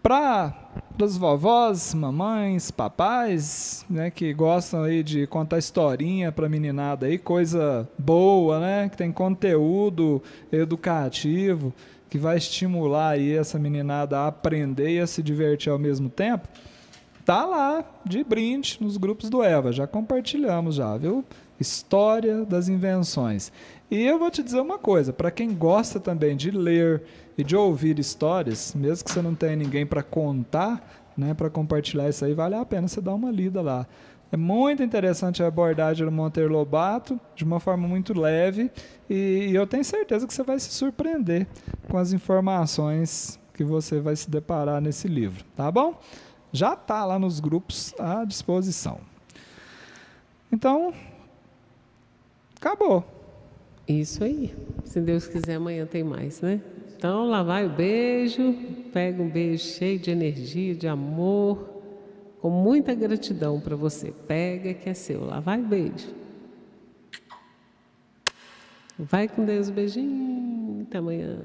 Para as vovós, mamães, papais, né, que gostam aí de contar historinha para a meninada aí, coisa boa, né, que tem conteúdo educativo, que vai estimular aí essa meninada a aprender e a se divertir ao mesmo tempo, tá lá de brinde nos grupos do EVA, já compartilhamos já, viu? História das Invenções. E eu vou te dizer uma coisa, para quem gosta também de ler e de ouvir histórias, mesmo que você não tenha ninguém para contar, né, para compartilhar isso aí, vale a pena você dar uma lida lá. É muito interessante a abordagem do Monteiro Lobato, de uma forma muito leve, e eu tenho certeza que você vai se surpreender com as informações que você vai se deparar nesse livro, tá bom? já está lá nos grupos à disposição. Então, acabou. Isso aí. Se Deus quiser, amanhã tem mais, né? Então, lá vai o beijo. Pega um beijo cheio de energia, de amor, com muita gratidão para você. Pega que é seu. Lá vai o beijo. Vai com Deus, beijinho. Até amanhã.